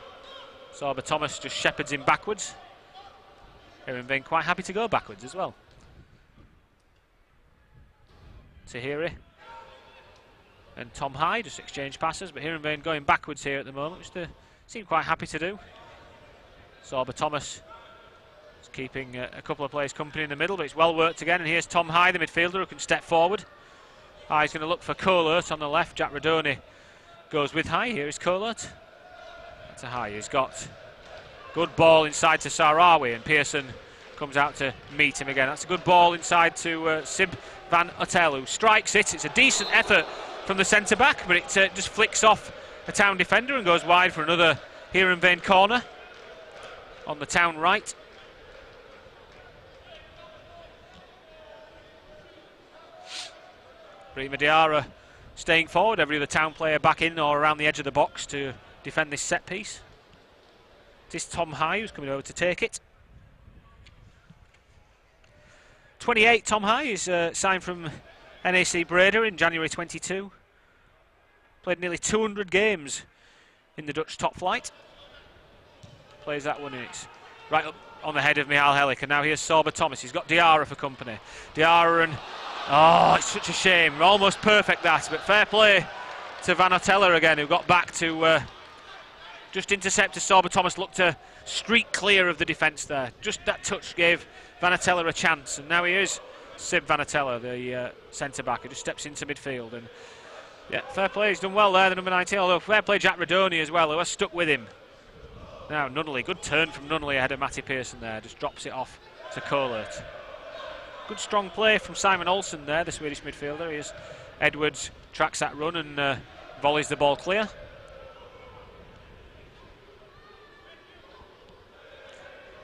Sorba Thomas just shepherds him backwards. Heerenveen quite happy to go backwards as well. Tahiri and Tom High just exchange passes, but Heerenveen going backwards here at the moment, which they seem quite happy to do. Sorba Thomas is keeping a couple of players company in the middle, but it's well worked again. And here's Tom High, the midfielder, who can step forward. High's going to look for Kohlert on the left. Jack Radoni goes with High. Here is Kohlert. To High, he's got good ball inside to Sarawi, and Pearson comes out to meet him again. That's a good ball inside to Sib van Otel, who strikes it. It's a decent effort from the centre back, but it just flicks off a Town defender and goes wide for another Heerenveen corner on the Town right. Brahima Diarra staying forward, every other Town player back in or around the edge of the box to defend this set piece. It is Tom High who's coming over to take it. 28, Tom High is signed from NAC Breda in January 22. Played nearly 200 games in the Dutch top flight. Plays that one in, it's right up on the head of Michal Helik, and now here's Sorba Thomas. He's got Diarra for company. Diarra and, oh, it's such a shame. Almost perfect that, but fair play to Van Oteller again, who got back to just intercept as Sorba Thomas looked to streak clear of the defence there. Just that touch gave Van Oteller a chance, and now he is Sib Van Oteller, the centre-back, who just steps into midfield. And yeah, fair play, he's done well there, the number 19, although fair play Jack Radoni as well, who has stuck with him. Now Nunnally, good turn from Nunnally ahead of Matty Pearson there, just drops it off to Kohlert. Good strong play from Simon Olsen there, the Swedish midfielder. Here's Edwards, tracks that run and volleys the ball clear.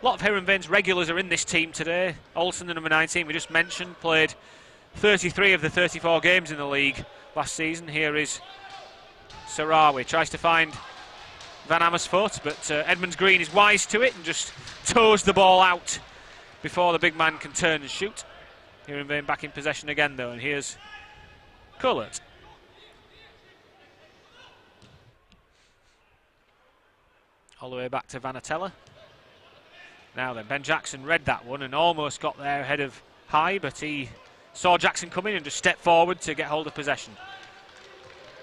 A lot of Heerenveen's regulars are in this team today. Olsen, the number 19 we just mentioned, played 33 of the 34 games in the league last season. Here is Sarawi, tries to find Van Amersfoort, but Edmonds-Green is wise to it and just toes the ball out before the big man can turn and shoot. Heerenveen back in possession again though, and here's Kohlert. All the way back to Van Oteller. Now then, Ben Jackson read that one and almost got there ahead of High, but he saw Jackson come in and just stepped forward to get hold of possession.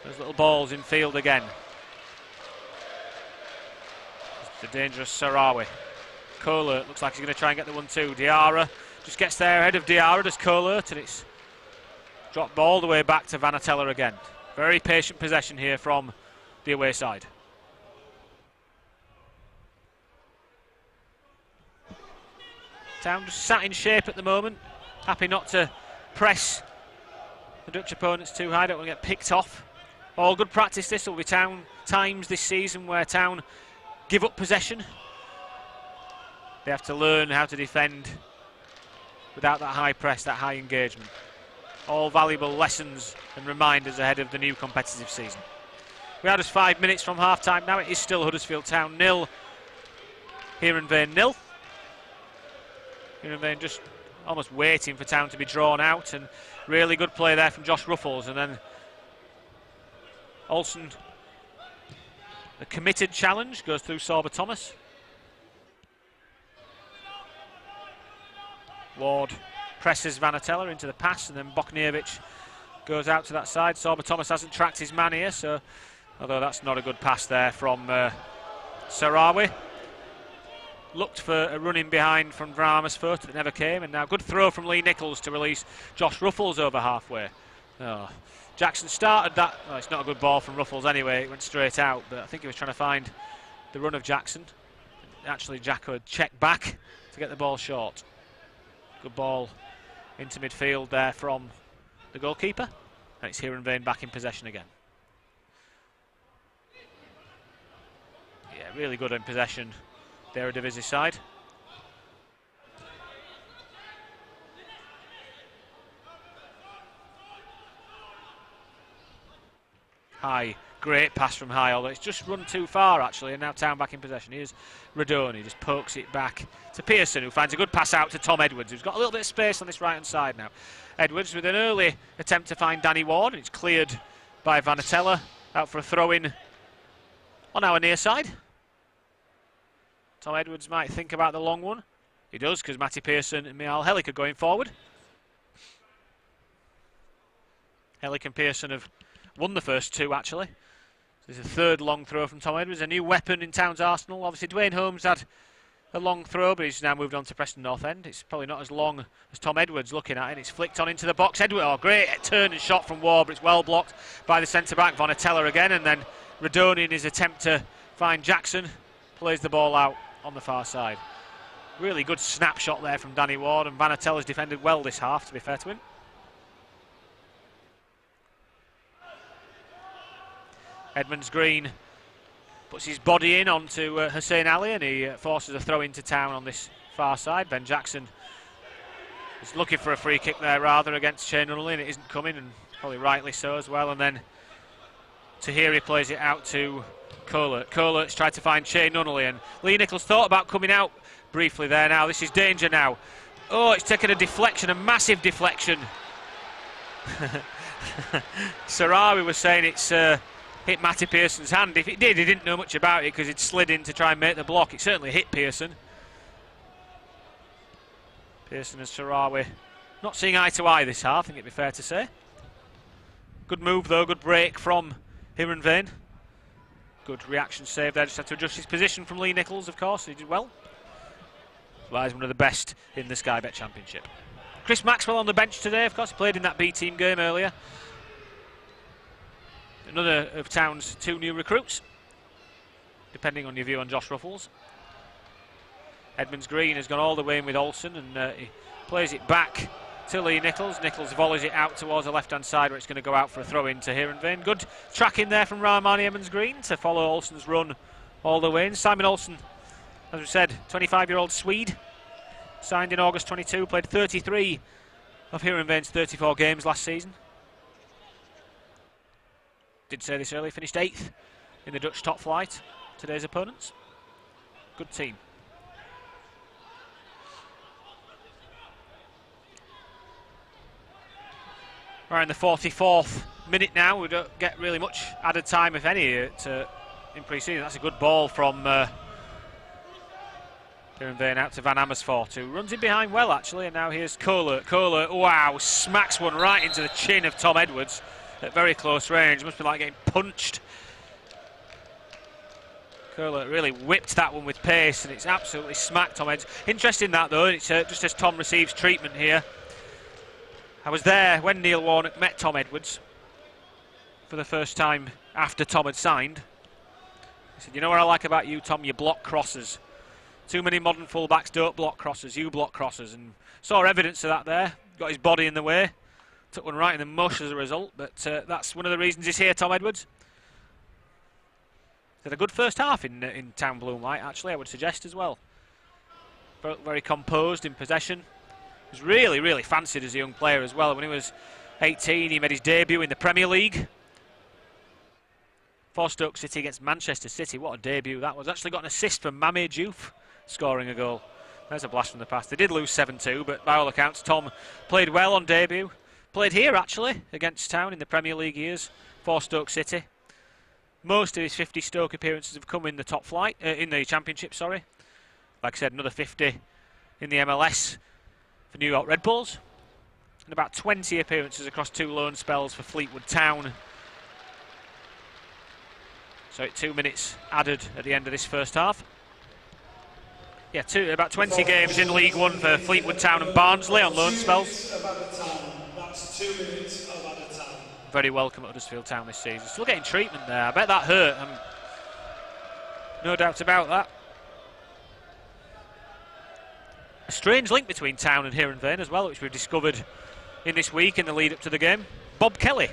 Those little balls in field again. The dangerous Sarawi. Kohlert looks like he's going to try and get the 1-2. Diarra just gets there ahead of Diarra, does Kohlert, and it's dropped all the way back to Van Oteller again. Very patient possession here from the away side. Town just sat in shape at the moment, happy not to press the Dutch opponents too high, don't want to get picked off. All good practice. This will be Town times this season where Town give up possession. They have to learn how to defend without that high press, that high engagement. All valuable lessons and reminders ahead of the new competitive season. We are just 5 minutes from half-time now. It is still Huddersfield Town 0, Heerenveen 0. Heerenveen just almost waiting for Town to be drawn out, and really good play there from Josh Ruffles, and then Olsen, a committed challenge, goes through Sorba Thomas. Ward presses Vanatella into the pass, and then Bokniewicz goes out to that side. Sorba Thomas hasn't tracked his man here, so although that's not a good pass there from Sarawi. Looked for a run in behind from Amersfoort that never came, and now good throw from Lee Nichols to release Josh Ruffles over halfway. Oh, Jackson started that. Oh, it's not a good ball from Ruffles anyway, it went straight out, but I think he was trying to find the run of Jackson. Actually, Jacko had checked back to get the ball short. Good ball into midfield there from the goalkeeper, and it's Heerenveen back in possession again. Yeah, really good in possession, the Eredivisie side. High, great pass from High, although it's just run too far actually, and now Town back in possession. Here's Radoni, just pokes it back to Pearson, who finds a good pass out to Tom Edwards, who's got a little bit of space on this right-hand side now. Edwards with an early attempt to find Danny Ward, and it's cleared by Vanatella, out for a throw-in on our near side. Tom Edwards might think about the long one. He does, because Matty Pearson and Mial Helik are going forward. Helik and Pearson have won the first two, actually. There's a third long throw from Tom Edwards, a new weapon in Town's arsenal. Obviously, Dwayne Holmes had a long throw, but he's now moved on to Preston North End. It's probably not as long as Tom Edwards looking at it. It's flicked on into the box. Edwards, oh, great turn and shot from Ward, but it's well blocked by the centre-back, Vonatella again, and then Radoni in his attempt to find Jackson plays the ball out on the far side. Really good snapshot there from Danny Ward, and Vanatella's defended well this half, to be fair to him. Edmonds Green puts his body in onto Hussein Ali, and he forces a throw into Town on this far side. Ben Jackson is looking for a free kick there rather against Shane Nunnally, and it isn't coming, and probably rightly so as well. And then Tahiri plays it out to Kohlert. Kohlert's tried to find Shane Nunnally, and Lee Nichols thought about coming out briefly there. Now this is danger now. Oh, it's taken a deflection, a massive deflection. Sarawi was saying it's hit Matty Pearson's hand. If it did, he didn't know much about it because he'd slid in to try and make the block. It certainly hit Pearson. Pearson and Sarawi not seeing eye to eye this half, I think it'd be fair to say. Good move though, good break from Heerenveen. Good reaction save there, just had to adjust his position from Lee Nichols, of course, he did well. Well, he's one of the best in the Sky Bet Championship. Chris Maxwell on the bench today, of course, he played in that B-team game earlier. Another of Town's two new recruits, depending on your view on Josh Ruffles. Edmonds Green has gone all the way in with Olsen, and he plays it back to Lee Nichols. Nichols volleys it out towards the left-hand side where it's going to go out for a throw-in to Heerenveen. Good tracking there from Rahmani Edmonds Green to follow Olsen's run all the way in. Simon Olsen, as we said, 25-year-old Swede, signed in August 22, played 33 of Heerenveen's 34 games last season. Did say this earlier, finished 8th in the Dutch top flight, today's opponents. Good team. We're in the 44th minute now. We don't get really much added time, if any, in pre-season. That's a good ball from Heerenveen out to Van Amersfoort, who runs in behind well, actually. And now here's Kohlert. Kohlert, wow, smacks one right into the chin of Tom Edwards at very close range. Must be like getting punched. Kohlert really whipped that one with pace, and it's absolutely smacked Tom Edwards. Interesting that, though. It's just as Tom receives treatment here. I was there when Neil Warnock met Tom Edwards for the first time after Tom had signed. He said, "You know what I like about you, Tom? You block crosses." Too many modern fullbacks don't block crosses, you block crosses, and saw evidence of that there. Got his body in the way, took one right in the mush as a result, but that's one of the reasons he's here, Tom Edwards. Had a good first half in Town Blue and White, actually, I would suggest as well. Very composed in possession. Was really, really fancied as a young player as well. When he was 18, he made his debut in the Premier League for Stoke City against Manchester City. What a debut that was. Actually got an assist from Mame Diouf scoring a goal. There's a blast from the past. They did lose 7-2, but by all accounts, Tom played well on debut. Played here, actually, against Town in the Premier League years for Stoke City. Most of his 50 Stoke appearances have come in the top flight, in the Championship, sorry. Like I said, another 50 in the MLS for New York Red Bulls. And about 20 appearances across 2 loan spells for Fleetwood Town. So 2 minutes added at the end of this first half. Yeah, about 20 games in League One for Fleetwood Town and Barnsley on loan spells. That's 2 minutes of added time. Very welcome at Huddersfield Town this season. Still getting treatment there. I bet that hurt. No doubt about that. A strange link between Town and Heerenveen as well, which we've discovered in this week in the lead up to the game. Bob Kelly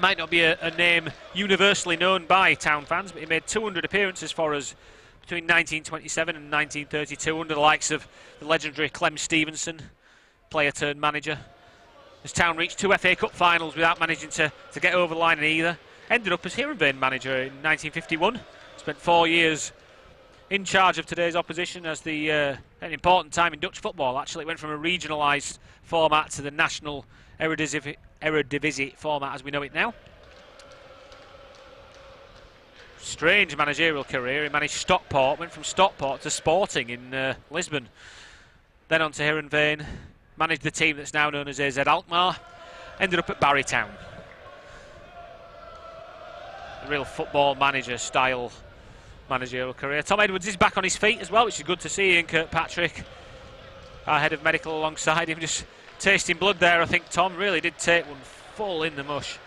might not be a name universally known by Town fans, but he made 200 appearances for us between 1927 and 1932 under the likes of the legendary Clem Stevenson, player turned manager. As Town reached 2 FA Cup finals without managing to get over the line in either. Ended up as Heerenveen manager in 1951. Spent 4 years in charge of today's opposition as an important time in Dutch football. Actually, it went from a regionalised format to the national Eredivisie format as we know it now. Strange managerial career. He managed Stockport, went from Stockport to Sporting in Lisbon. Then on to Heerenveen, managed the team that's now known as AZ Alkmaar, ended up at Barry Town. A real football manager style managerial career. Tom Edwards is back on his feet as well, which is good to see. Ian Kirkpatrick, our head of medical, alongside him, just tasting blood there. I think Tom really did take one full in the mush.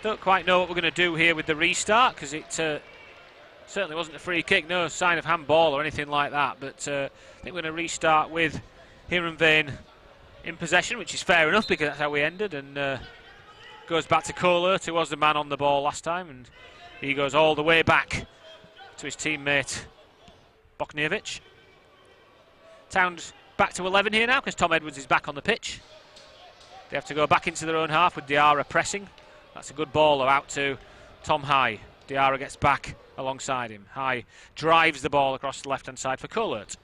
Don't quite know what we're going to do here with the restart, because it certainly wasn't a free kick, no sign of handball or anything like that, but I think we're going to restart with Heerenveen in possession, which is fair enough because that's how we ended, and goes back to Kohlert, who was the man on the ball last time, and he goes all the way back to his teammate Bokniewicz. Town's back to 11 here now because Tom Edwards is back on the pitch. They have to go back into their own half with Diarra pressing. That's a good ball out to Tom High. Diarra gets back alongside him. High drives the ball across the left-hand side for Kohlert.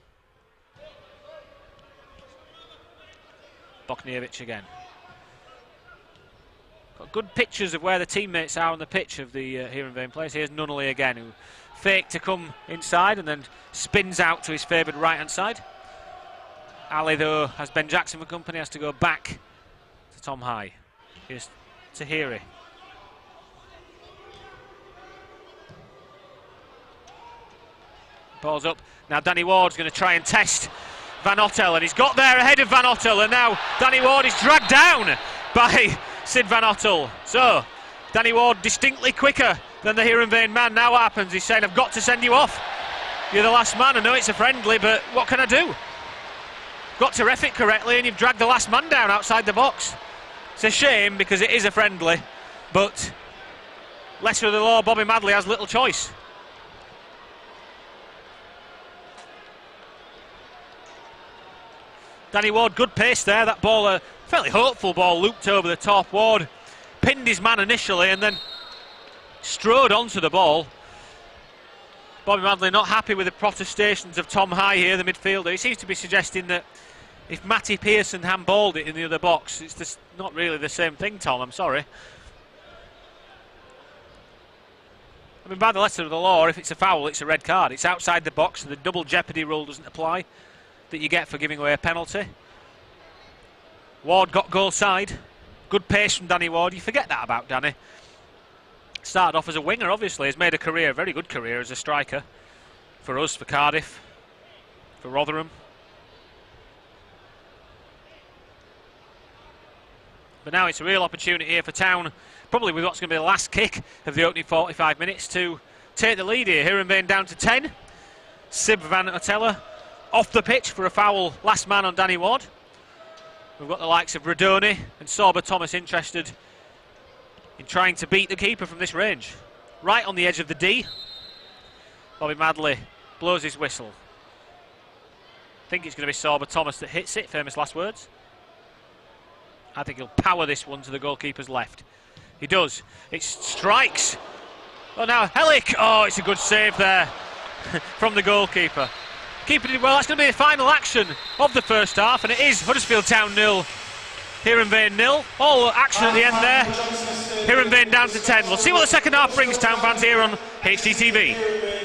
Bokniewicz again. Got good pictures of where the teammates are on the pitch of the Heerenveen players. Here's Nunnally again, who faked to come inside and then spins out to his favoured right-hand side. Ali, though, has Ben Jackson for company, has to go back to Tom High. Here's Tahiri. Ball's up. Now Danny Ward's going to try and test Van Ottel, and he's got there ahead of Van Ottel, and now Danny Ward is dragged down by Sid Van Ottel. So, Danny Ward distinctly quicker than the Heerenveen man. Now what happens? He's saying, I've got to send you off. You're the last man. I know it's a friendly, but what can I do? Got to ref it correctly, and you've dragged the last man down outside the box. It's a shame because it is a friendly, but lesser of the law, Bobby Madley has little choice. Danny Ward, good pace there. That ball, a fairly hopeful ball, looped over the top. Ward pinned his man initially and then strode onto the ball. Bobby Madley not happy with the protestations of Tom High here, the midfielder. He seems to be suggesting that if Matty Pearson handballed it in the other box, it's just not really the same thing, Tom, I'm sorry. I mean, by the letter of the law, if it's a foul, it's a red card. It's outside the box, so the double jeopardy rule doesn't apply that you get for giving away a penalty. Ward got goal side. Good pace from Danny Ward. You forget that about Danny. Started off as a winger, obviously. He's made a career, a very good career as a striker. For us, for Cardiff, for Rotherham. But now it's a real opportunity here for Town, probably with what's going to be the last kick of the opening 45 minutes, to take the lead here. Heerenveen down to 10. Sib Van Otella off the pitch for a foul, last man on Danny Ward. We've got the likes of Radoni and Sorba Thomas interested in trying to beat the keeper from this range. Right on the edge of the D. Bobby Madley blows his whistle. I think it's going to be Sorba Thomas that hits it, famous last words. I think he'll power this one to the goalkeeper's left. He does. It strikes. Oh, now Helik. Oh, it's a good save there from the goalkeeper. Keeper did well. That's going to be the final action of the first half, and it is Huddersfield Town 0, Heerenveen 0. All action at the end there. Heerenveen down to 10. We'll see what the second half brings, Town fans, here on HDTV.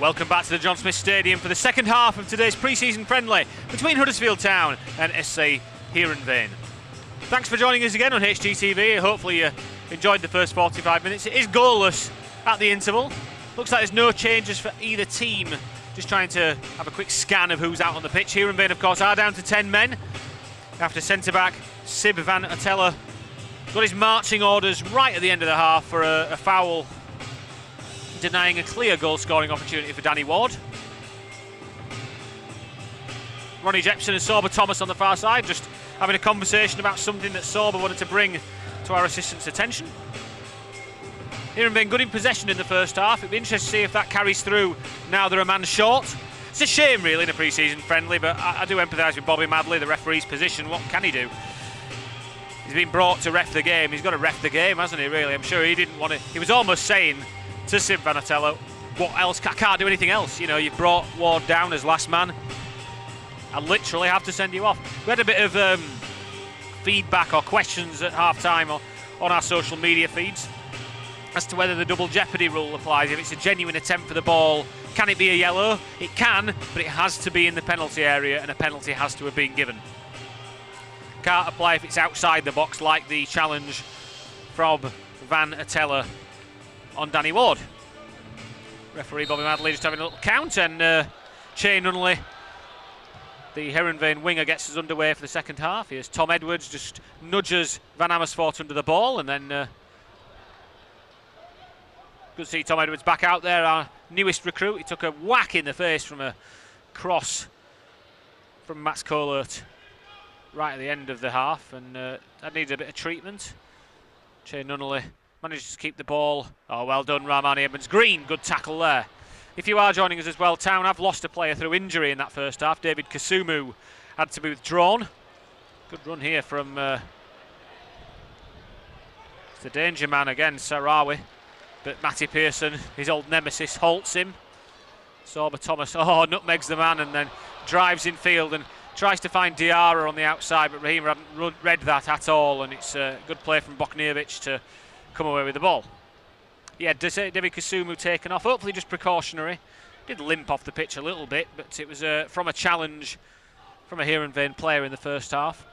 Welcome back to the John Smith Stadium for the second half of today's pre-season friendly between Huddersfield Town and SC Heerenveen. Thanks for joining us again on HGTV. Hopefully you enjoyed the first 45 minutes. It is goalless at the interval. Looks like there's no changes for either team. Just trying to have a quick scan of who's out on the pitch. Heerenveen, of course, are down to 10 men after centre-back Sib van Attella got his marching orders right at the end of the half for a foul, denying a clear goal-scoring opportunity for Danny Ward. Ronnie Jepson and Sorba Thomas on the far side, just having a conversation about something that Sorba wanted to bring to our assistant's attention. Heerenveen good in possession in the first half. It'd be interesting to see if that carries through now they're a man short. It's a shame, really, in a pre-season friendly, but I do empathise with Bobby Madley, the referee's position. What can he do? He's been brought to ref the game. He's got to ref the game, hasn't he, really? I'm sure he didn't want to. He was almost saying to Sib van Attella, what else? I can't do anything else. You know, you've brought Ward down as last man. I literally have to send you off. We had a bit of feedback or questions at half-time on our social media feeds as to whether the double jeopardy rule applies. If it's a genuine attempt for the ball, can it be a yellow? It can, but it has to be in the penalty area and a penalty has to have been given. Can't apply if it's outside the box, like the challenge from Van Attella on Danny Ward. Referee Bobby Madley just having a little count, and Che Nunnally, the Heerenveen winger, gets us underway for the second half. Here's Tom Edwards, just nudges Van Amersfoort under the ball, and then good to see Tom Edwards back out there, our newest recruit. He took a whack in the face from a cross from Mats Kohlert right at the end of the half, and that needed a bit of treatment. Che Nunnally manages to keep the ball. Oh, well done, Rahmani Edmonds-Green. Good tackle there. If you are joining us as well, Town have lost a player through injury in that first half. David Kasumu had to be withdrawn. Good run here from the danger man again, Sarawi. But Matty Pearson, his old nemesis, halts him. Sorba Thomas, nutmegs the man and then drives in field and tries to find Diarra on the outside, but Raheem hadn't read that at all, and it's a good play from Bokniewicz to come away with the ball. Yeah, David Kasumu taken off, hopefully just precautionary. Did limp off the pitch a little bit, but it was from a challenge from a Heerenveen player in the first half.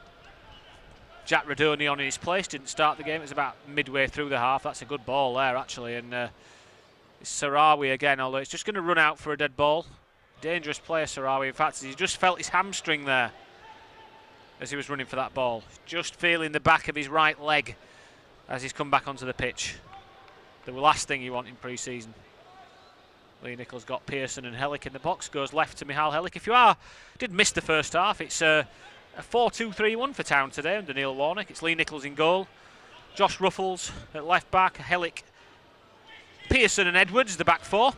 Jack Radoni on in his place, didn't start the game. It was about midway through the half. That's a good ball there, actually. And it's Sarawi again, although it's just going to run out for a dead ball. Dangerous player, Sarawi. In fact, he just felt his hamstring there as he was running for that ball. Just feeling the back of his right leg as he's come back onto the pitch. The last thing you want in pre-season. Lee Nichols got Pearson and Hellick in the box. Goes left to Michal Hellick. If you did miss the first half, it's a 4-2-3-1 for Town today under Neil Warnock. It's Lee Nichols in goal. Josh Ruffles at left back. Hellick, Pearson and Edwards, the back four.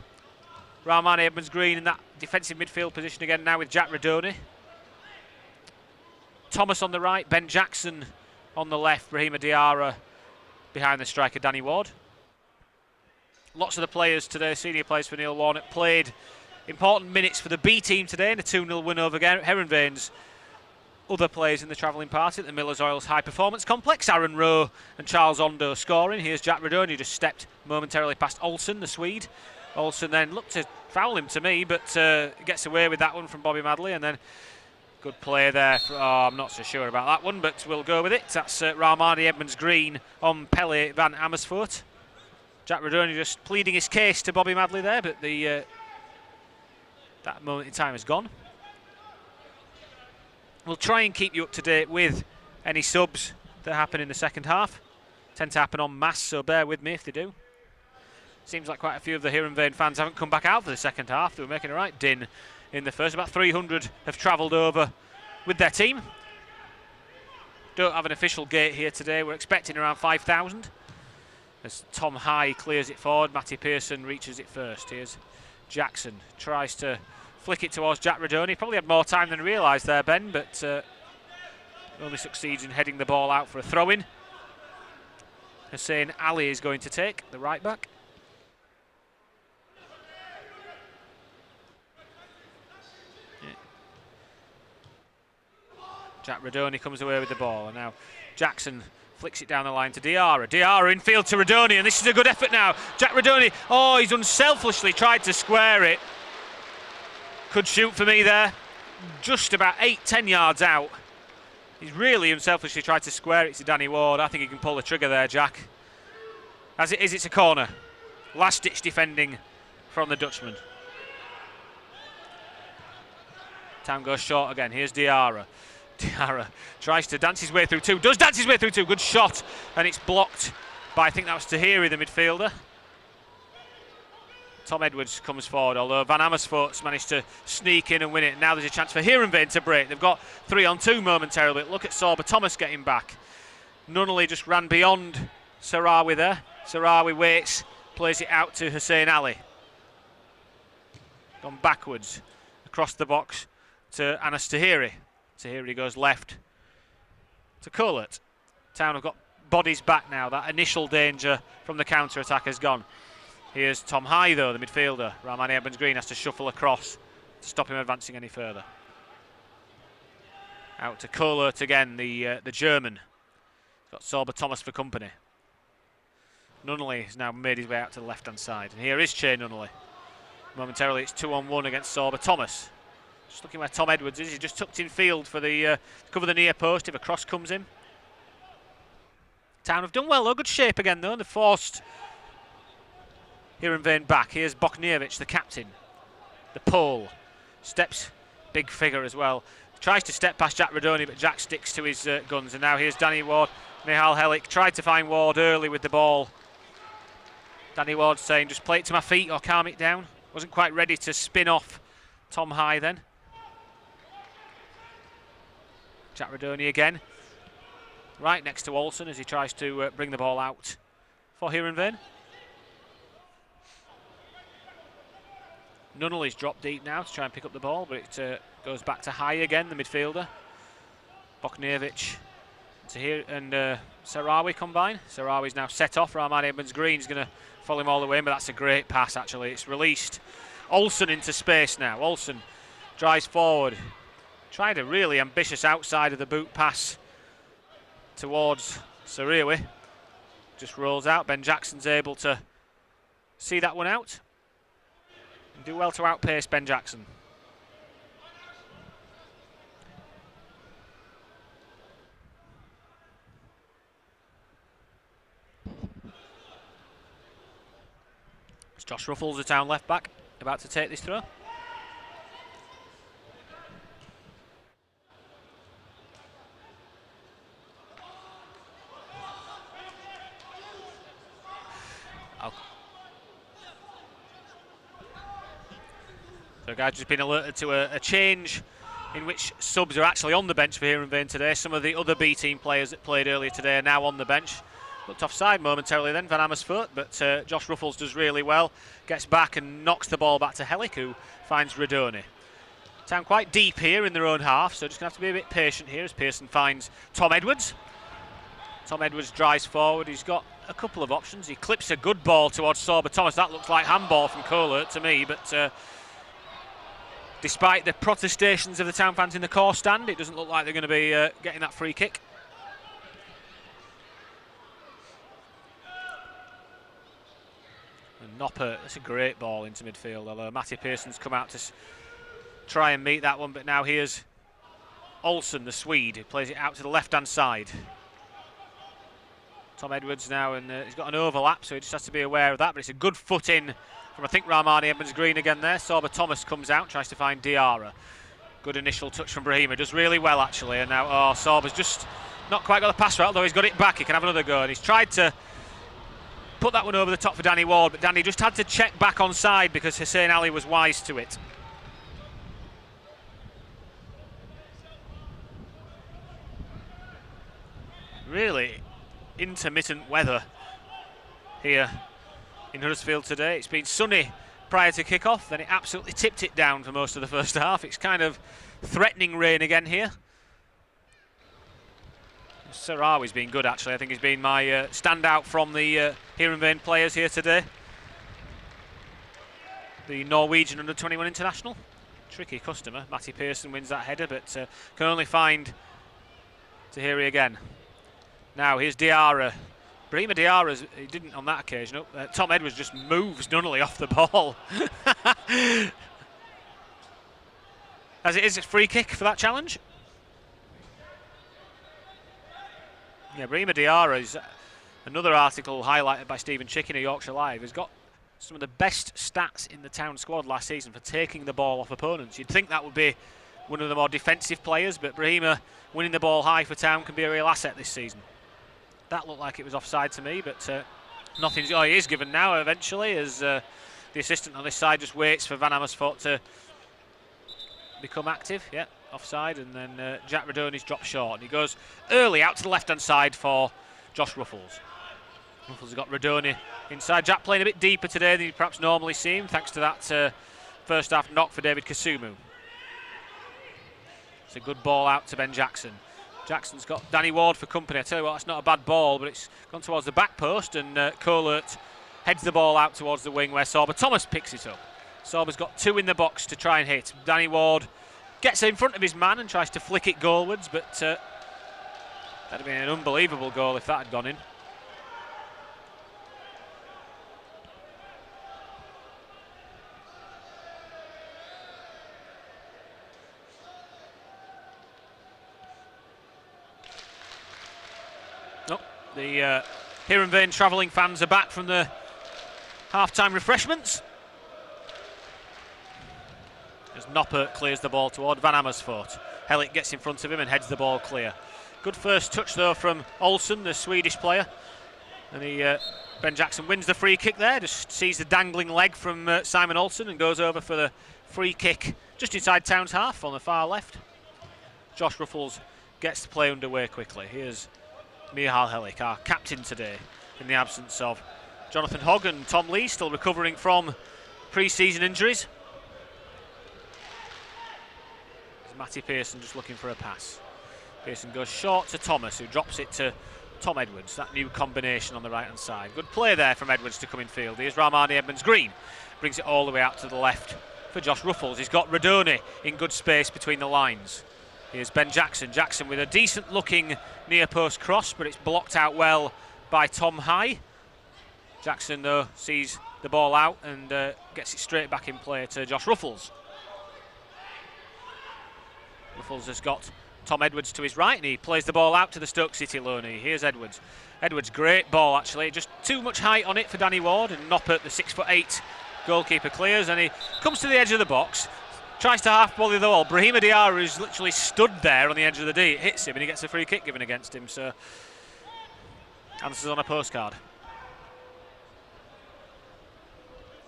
Rahmani Edmonds-Green in that defensive midfield position again now with Jack Radoni. Thomas on the right, Ben Jackson on the left, Rahima Diarra behind the striker Danny Ward. Lots of the players today, senior players for Neil Warnock, played important minutes for the B team today in a 2-0 win over Heerenveen's other players in the travelling party at the Millers Oils High Performance Complex. Aaron Rowe and Charles Ondo scoring. Here's Jack Radoni, just stepped momentarily past Olsen, the Swede. Olsen then looked to foul him to me, but gets away with that one from Bobby Madley, and then good play there. I'm not so sure about that one, but we'll go with it. That's Rahmani Edmonds-Green on Pelle van Amersfoort. Jack Radoni just pleading his case to Bobby Madley there, but that moment in time is gone. We'll try and keep you up to date with any subs that happen in the second half. Tend to happen en masse, so bear with me if they do. Seems like quite a few of the Heerenveen fans haven't come back out for the second half. They were making a right din in the first. About 300 have travelled over with their team. Don't have an official gate here today. We're expecting around 5,000. As Tom High clears it forward, Matty Pearson reaches it first. Here's Jackson, tries to flick it towards Jack Radoni. Probably had more time than realised there, Ben, but only succeeds in heading the ball out for a throw-in. Hussein Ali is going to take, the right back. Jack Radoni comes away with the ball, and now Jackson flicks it down the line to Diarra. Diarra infield to Radoni, and this is a good effort now. Jack Radoni, he's unselfishly tried to square it. Could shoot for me there. Just about 8-10 yards out. He's really unselfishly tried to square it to Danny Ward. I think he can pull the trigger there, Jack. As it is, it's a corner. Last-ditch defending from the Dutchman. Town goes short again. Here's Diarra. Diarra tries to dance his way through two. Does dance his way through two. Good shot. And it's blocked by, I think that was Tahiri, the midfielder. Tom Edwards comes forward, although Van Amersfoort's managed to sneak in and win it. Now there's a chance for Heerenveen to break. They've got 3-on-2 momentarily. Look at Sorba Thomas getting back. Nunnally just ran beyond Sarawi there. Sarawi waits, plays it out to Hussein Ali. Gone backwards across the box to Anas Tahiri. Tahiri goes left to Collett. Town have got bodies back now. That initial danger from the counter-attack has gone. Here's Tom High, though, the midfielder. Rahmani Evans-Green has to shuffle across to stop him advancing any further. Out to Collett again, the German. Got Sorba Thomas for company. Nunnally has now made his way out to the left-hand side. And here is Che Nunnally. Momentarily it's 2-on-1 against Sorba Thomas. Just looking where Tom Edwards is. He's just tucked in field for the cover the near post if a cross comes in. Town have done well, though. Good shape again, though. They've forced Heerenveen back. Here's Bokniewicz, the captain. The pole. Steps, big figure as well. Tries to step past Jack Radoni, but Jack sticks to his guns. And now here's Danny Ward. Mihal Helik tried to find Ward early with the ball. Danny Ward saying, just play it to my feet or calm it down. Wasn't quite ready to spin off Tom High then. Jack Radoni again. Right next to Olsen as he tries to bring the ball out for Heerenveen. Nunnally's dropped deep now to try and pick up the ball, but it goes back to High again, the midfielder. Bokniewicz and Sarawi combine. Sarawi's now set off. Rahmani Evans-Green's going to follow him all the way in, but that's a great pass, actually. It's released. Olsen into space now. Olsen drives forward. Tried a really ambitious outside of the boot pass towards Sarawi. Just rolls out. Ben Jackson's able to see that one out. And do well to outpace Ben Jackson. It's Josh Ruffles, the Town left back, about to take this throw. So guys, just been alerted to a change in which subs are actually on the bench for Heerenveen today. Some of the other B team players that played earlier today are now on the bench. Looked offside momentarily then, Van Amersfoort, but Josh Ruffles does really well. Gets back and knocks the ball back to Helik, who finds Radoni. Town quite deep here in their own half, so just going to have to be a bit patient here as Pearson finds Tom Edwards. Tom Edwards drives forward. He's got a couple of options. He clips a good ball towards Sorba Thomas. That looks like handball from Collett to me, but despite the protestations of the Town fans in the core stand, it doesn't look like they're going to be getting that free kick. And Nopper, that's a great ball into midfield, although Matty Pearson's come out to try and meet that one, but now here's Olsen, the Swede, who plays it out to the left-hand side. Tom Edwards now, and he's got an overlap, so he just has to be aware of that, but it's a good foot in from, I think, Rahmani Evans-Green again there. Sorba Thomas comes out, tries to find Diarra. Good initial touch from Brahima, does really well actually, and now Sorba's just not quite got the pass right, although he's got it back, he can have another go, and he's tried to put that one over the top for Danny Ward, but Danny just had to check back on side because Hussein Ali was wise to it. Really intermittent weather here in Huddersfield today. It's been sunny prior to kick-off, then it absolutely tipped it down for most of the first half. It's kind of threatening rain again here. Sarawi's been good actually. I think he's been my standout from the Heerenveen players here today. The Norwegian under-21 international. Tricky customer. Matty Pearson wins that header, but can only find Tahiri again. Now here's Diarra. Brahima Diarra, he didn't on that occasion. Tom Edwards just moves Nunnally off the ball. as it is, it's free kick for that challenge. Yeah, Brahima Diarra is another article highlighted by Stephen Chicken of Yorkshire Live. Has got some of the best stats in the Town squad last season for taking the ball off opponents. You'd think that would be one of the more defensive players, but Brahima winning the ball high for Town can be a real asset this season. That looked like it was offside to me, but nothing's. Oh, he is given now eventually, as the assistant on this side just waits for Van Amersfoort to become active. Yeah, offside, and then Jack Radoni's dropped short, and he goes early out to the left-hand side for Josh Ruffles. Ruffles has got Radoni inside. Jack playing a bit deeper today than he'd perhaps normally seen, thanks to that first half knock for David Kasumu. It's a good ball out to Ben Jackson. Jackson's got Danny Ward for company. I tell you what, that's not a bad ball, but it's gone towards the back post, and Colert heads the ball out towards the wing where Sorba Thomas picks it up. Sorba's got two in the box to try and hit. Danny Ward gets in front of his man and tries to flick it goalwards, but that'd have been an unbelievable goal if that had gone in. The Heerenveen travelling fans are back from the half-time refreshments. As Noppert clears the ball toward Van Amersfoort. Helik gets in front of him and heads the ball clear. Good first touch though from Olsen, the Swedish player. And Ben Jackson wins the free kick there, just sees the dangling leg from Simon Olsen and goes over for the free kick just inside Town's half on the far left. Josh Ruffles gets the play underway quickly. Here's Michal Helik, our captain today, in the absence of Jonathan Hogg and Tom Lee, still recovering from pre-season injuries. There's Matty Pearson just looking for a pass. Pearson goes short to Thomas, who drops it to Tom Edwards, that new combination on the right-hand side. Good play there from Edwards to come in field. Here's Rahmani Edmonds-Green, brings it all the way out to the left for Josh Ruffles. He's got Radoni in good space between the lines. Here's Ben Jackson. Jackson with a decent-looking near-post cross, but it's blocked out well by Tom High. Jackson, though, sees the ball out and gets it straight back in play to Josh Ruffles. Ruffles has got Tom Edwards to his right, and he plays the ball out to the Stoke City loanee. Here's Edwards. Edwards, great ball, actually. Just too much height on it for Danny Ward, and Noppert, the 6'8" goalkeeper, clears, and he comes to the edge of the box. Tries to half volley the ball. Brahima Diarra is literally stood there on the edge of the D. It hits him and he gets a free kick given against him. So, answers on a postcard.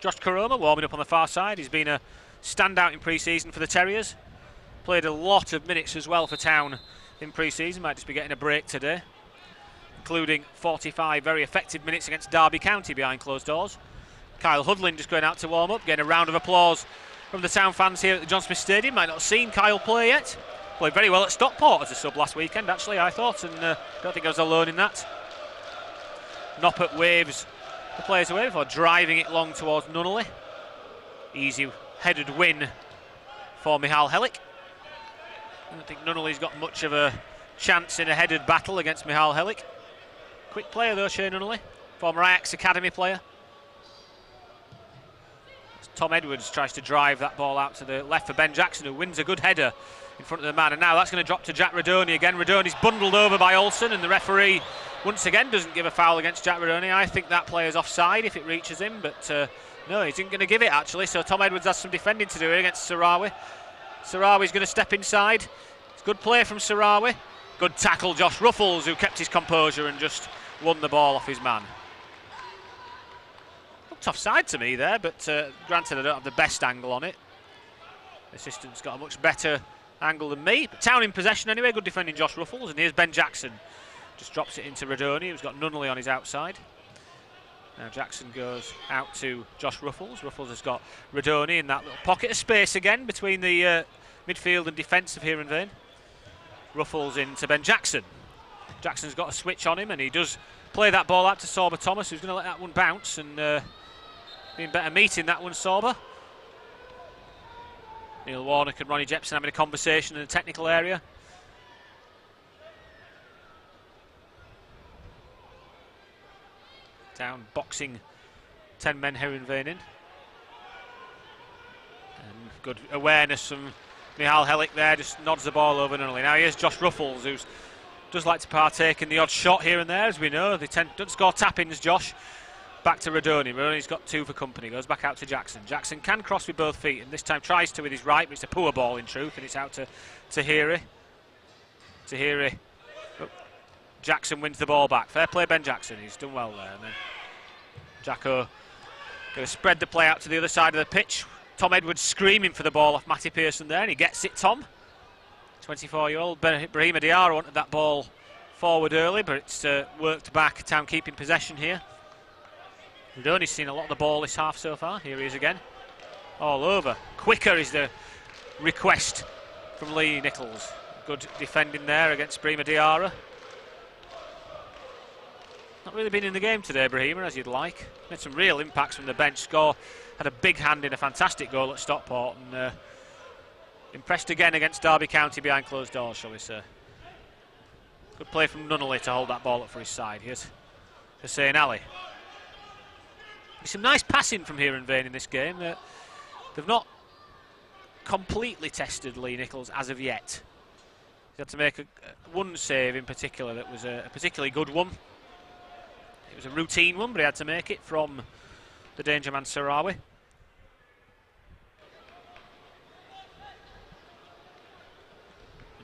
Josh Karoma warming up on the far side. He's been a standout in pre-season for the Terriers. Played a lot of minutes as well for Town in pre-season. Might just be getting a break today, including 45 very effective minutes against Derby County behind closed doors. Kyle Hudlin just going out to warm up, getting a round of applause from the Town fans here at the John Smith Stadium. Might not have seen Kyle play yet. Played very well at Stockport as a sub last weekend, actually, I thought, and don't think I was alone in that. Noppert waves the players away before driving it long towards Nunnally. Easy headed win for Michal Helik. I don't think Nunnally's got much of a chance in a headed battle against Michal Helik. Quick player though, Shane Nunnally, former Ajax Academy player. Tom Edwards tries to drive that ball out to the left for Ben Jackson, who wins a good header in front of the man, and now that's going to drop to Jack Radoni again. Radoni's bundled over by Olsen, and the referee once again doesn't give a foul against Jack Radoni. I think that player's offside if it reaches him, but no, he isn't going to give it actually, so Tom Edwards has some defending to do here against Sarawi. Sarawi's going to step inside. It's good play from Sarawi. Good tackle, Josh Ruffles, who kept his composure and just won the ball off his man. Tough side to me there, but granted I don't have the best angle on it. The assistant's got a much better angle than me, but Town in possession anyway. Good defending Josh Ruffles, and here's Ben Jackson. Just drops it into Radoni, who's got Nunnally on his outside. Now Jackson goes out to Josh Ruffles. Ruffles has got Radoni in that little pocket of space again between the midfield and defence of Heerenveen. Ruffles into Ben Jackson. Jackson's got a switch on him, and he does play that ball out to Sorba Thomas, who's going to let that one bounce, and being better meeting that one, Sorba. Neil Warnock and Ronnie Jepson having a conversation in the technical area. Down boxing 10 men Heerenveen in. And good awareness from Michal Helik there just nods the ball over Nunnally. Now here's Josh Ruffles, who does like to partake in the odd shot here and there, as we know. They don't score tap-ins, Josh. Back to Radoni. Radoni's got 2 for company. Goes back out to Jackson. Jackson can cross with both feet, and this time tries to with his right, but it's a poor ball in truth, and it's out to Tahiri. Tahiri. Oh. Jackson wins the ball back. Fair play, Ben Jackson. He's done well there. And then Jacko going to spread the play out to the other side of the pitch. Tom Edwards screaming for the ball off Matty Pearson there, and he gets it, Tom. 24-year-old Brahima Diarra wanted that ball forward early, but it's worked back. Town keeping possession here. We've only seen a lot of the ball this half so far. Here he is again. All over. Quicker is the request from Lee Nichols. Good defending there against Brahima Diarra. Not really been in the game today, Brahima, as you'd like. Made some real impacts from the bench. Had a big hand in a fantastic goal at Stockport, and impressed again against Derby County behind closed doors, shall we say. Good play from Nunnally to hold that ball up for his side. Here's Hussein Ali. Some nice passing from Heerenveen in this game. They've not completely tested Lee Nichols as of yet. He had to make one save in particular that was a particularly good one. It was a routine one, but he had to make it from the danger man Sarawi.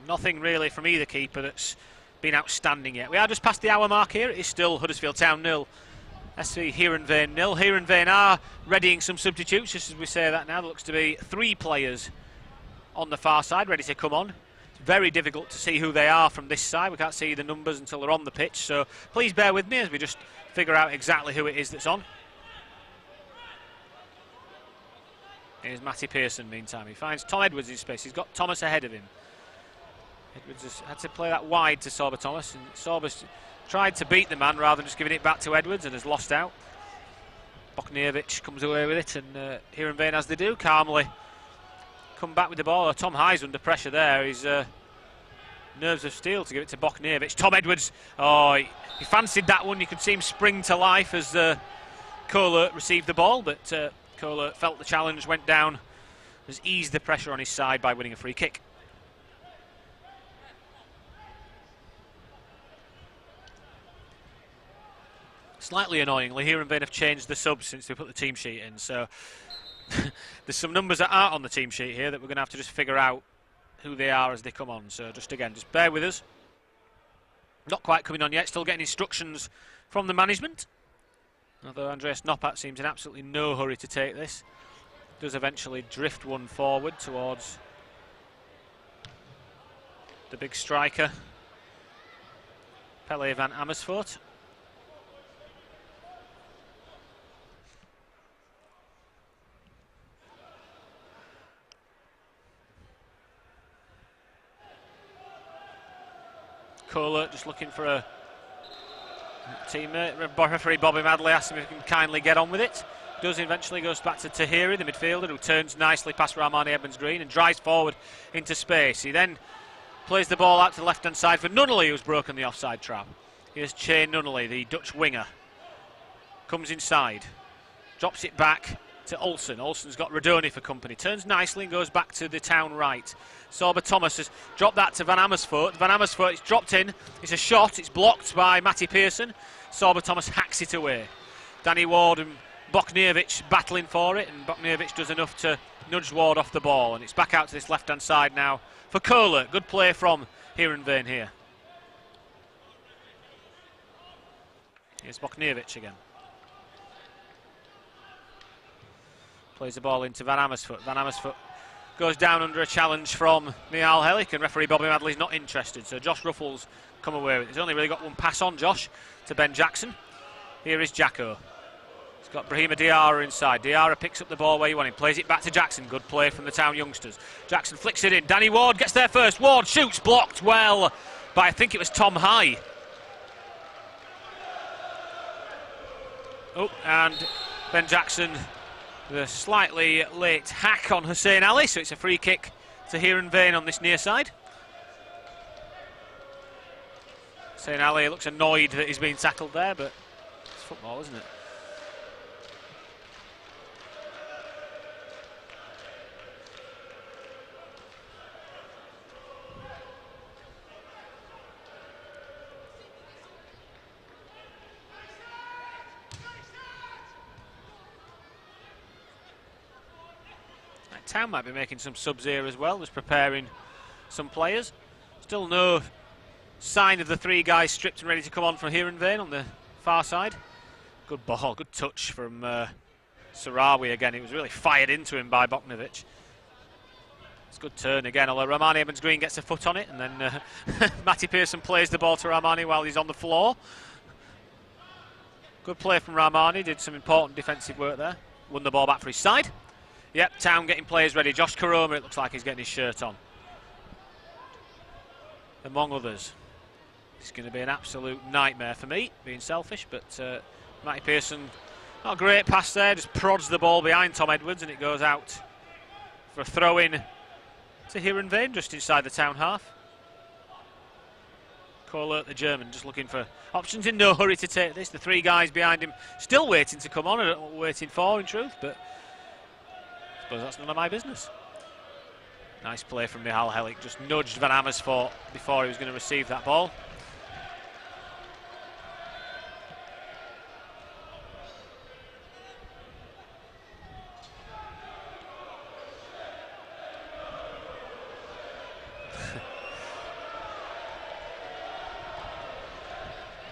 Nothing really from either keeper that's been outstanding yet. We are just past the hour mark here. It is still Huddersfield Town 0. SC Heerenveen 0. Heerenveen are readying some substitutes, just as we say that now. There looks to be 3 players on the far side ready to come on. It's very difficult to see who they are from this side. We can't see the numbers until they're on the pitch, so please bear with me as we just figure out exactly who it is that's on. Here's Matty Pearson, meantime. He finds Tom Edwards in space. He's got Thomas ahead of him. Edwards has had to play that wide to Sorba Thomas, and Sorba's tried to beat the man rather than just giving it back to Edwards, and has lost out. Bokniewicz comes away with it, and Heerenveen, as they do, calmly come back with the ball. Tom High's under pressure there. He's nerves of steel to give it to Bokniewicz. Tom Edwards, he fancied that one. You could see him spring to life as Kohler received the ball, but Kohler felt the challenge, went down, has eased the pressure on his side by winning a free kick. Slightly annoyingly, Heerenveen have changed the subs since they put the team sheet in, so there's some numbers that aren't on the team sheet here that we're going to have to just figure out who they are as they come on. So just bear with us. Not quite coming on yet, still getting instructions from the management. Although Andreas Noppert seems in absolutely no hurry to take this. Does eventually drift one forward towards the big striker, Pelle van Amersfoort. Kohler just looking for a teammate. Referee Bobby Madley asks him if he can kindly get on with it. Does eventually, goes back to Tahiri, the midfielder, who turns nicely past Rahmani Edmonds-Green and drives forward into space. He then plays the ball out to the left-hand side for Nunnally, who's broken the offside trap. Here's Che Nunnally, the Dutch winger. Comes inside, drops it back to Olsen. Olsen's got Radoni for company. Turns nicely and goes back to the Town right. Sorba Thomas has dropped that to Van Amersfoort. Van Amersfoort, it's dropped in. It's a shot. It's blocked by Matty Pearson. Sorba Thomas hacks it away. Danny Ward and Bokniewicz battling for it, and Bokniewicz does enough to nudge Ward off the ball, and it's back out to this left-hand side now for Kohler. Good play from Heerenveen here. Here's Bokniewicz again. Plays the ball into Van Amersfoort. Van Amersfoort goes down under a challenge from Michal Helik, and referee Bobby Madley's not interested, so Josh Ruffles come away with it. He's only really got one pass on, Josh, to Ben Jackson. Here is Jacko. He's got Brahima Diarra inside. Diarra picks up the ball where you want him, plays it back to Jackson. Good play from the Town youngsters. Jackson flicks it in. Danny Ward gets there first. Ward shoots, blocked well by, I think it was Tom High. Oh, and Ben Jackson with a slightly late hack on Hussein Ali, so it's a free kick to Heerenveen on this near side. Hussein Ali looks annoyed that he's being tackled there, but it's football, isn't it? Town might be making some subs here as well, just preparing some players. Still no sign of the 3 guys stripped and ready to come on from Heerenveen on the far side. Good ball, good touch from Sarawi again. It was really fired into him by Boknovic. It's a good turn again, although Rahmani Evans-Green gets a foot on it, and then Matty Pearson plays the ball to Rahmani while he's on the floor. Good play from Rahmani, did some important defensive work there. Won the ball back for his side. Yep, Town getting players ready. Josh Karoma, it looks like he's getting his shirt on. Among others. It's going to be an absolute nightmare for me, being selfish, but Matty Pearson, not a great pass there, just prods the ball behind Tom Edwards, and it goes out for a throw-in to Heerenveen, just inside the Town half. Kohler, the German, just looking for options, in no hurry to take this. The 3 guys behind him still waiting to come on. I don't know what we're waiting for, in truth, but I suppose that's none of my business. Nice play from Michal Helik, just nudged Van Amersfoort before he was going to receive that ball.